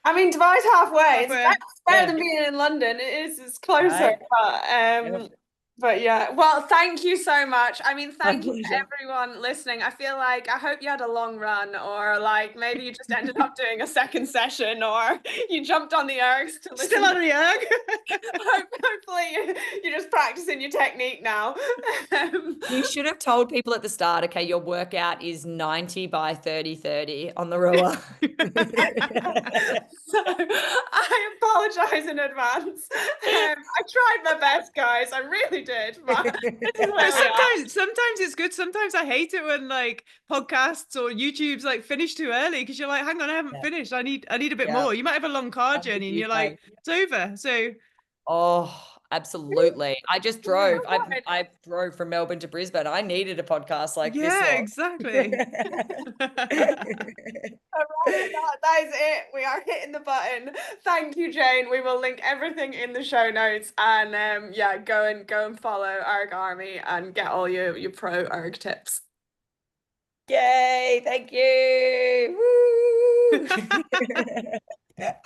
I mean, Dubai's halfway. It's better than being in London. It's closer, right? but yeah. Well, thank you so much. I mean, thank you to everyone listening. I hope you had a long run, or like maybe you just ended up doing a second session, or you jumped on the ergs to listen. Still on the erg. Hopefully you're just practicing your technique now. You should have told people at the start, okay, your workout is 90 by 30 on the rower. So I apologize in advance. I tried my best, guys. I really did. But sometimes it's good. Sometimes I hate it when like podcasts or YouTube's like finish too early, because you're like, hang on, I haven't finished. I need a bit more. You might have a long car journey and you're like, it's over. So absolutely. I just drove. I drove from Melbourne to Brisbane. I needed a podcast like this. Yeah, exactly. That is it. We are hitting the button. Thank you, Jane. We will link everything in the show notes, and go and follow Erg Army and get all your pro erg tips. Yay! Thank you. Woo!